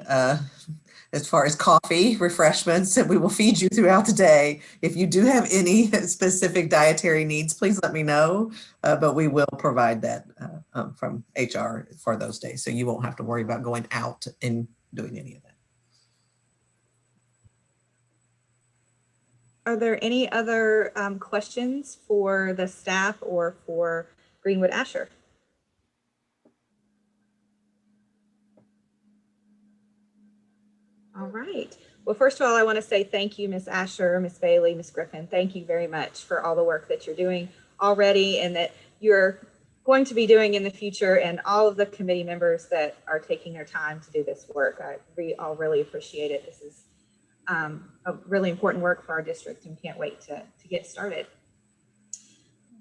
as far as coffee, refreshments, and we will feed you throughout the day. If you do have any specific dietary needs, please let me know. But we will provide that from HR for those days. So you won't have to worry about going out and doing any of that. Are there any other questions for the staff or for Greenwood Asher? All right. Well, first of all, I want to say thank you, Ms. Asher, Ms. Bailey, Ms. Griffin. Thank you very much for all the work that you're doing already and that you're going to be doing in the future, and all of the committee members that are taking their time to do this work. We all really appreciate it. This is a really important work for our district, and can't wait to get started.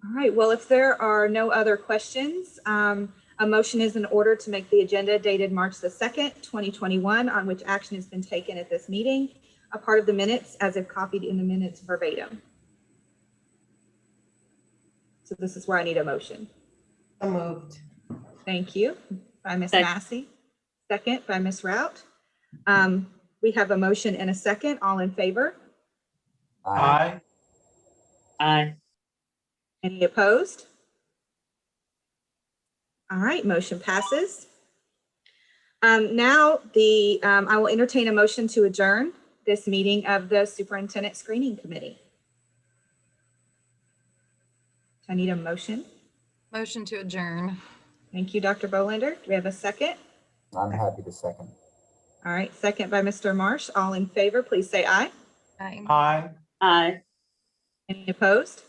All right. Well, if there are no other questions, a motion is in order to make the agenda dated March the 2nd, 2021, on which action has been taken at this meeting, a part of the minutes as if copied in the minutes verbatim. So this is where I need a motion. So moved. Thank you. By Ms. Second. Massey. Second by Ms. Rout. We have a motion and a second. All in favor? Aye. Aye. Any opposed? All right, motion passes. Now I will entertain a motion to adjourn this meeting of the Superintendent Screening Committee. I need a motion. Motion to adjourn. Thank you, Dr. Bolander. Do we have a second? I'm happy to second. All right, second by Mr. Marsh. All in favor, please say aye. Aye. Aye. Aye. Any opposed?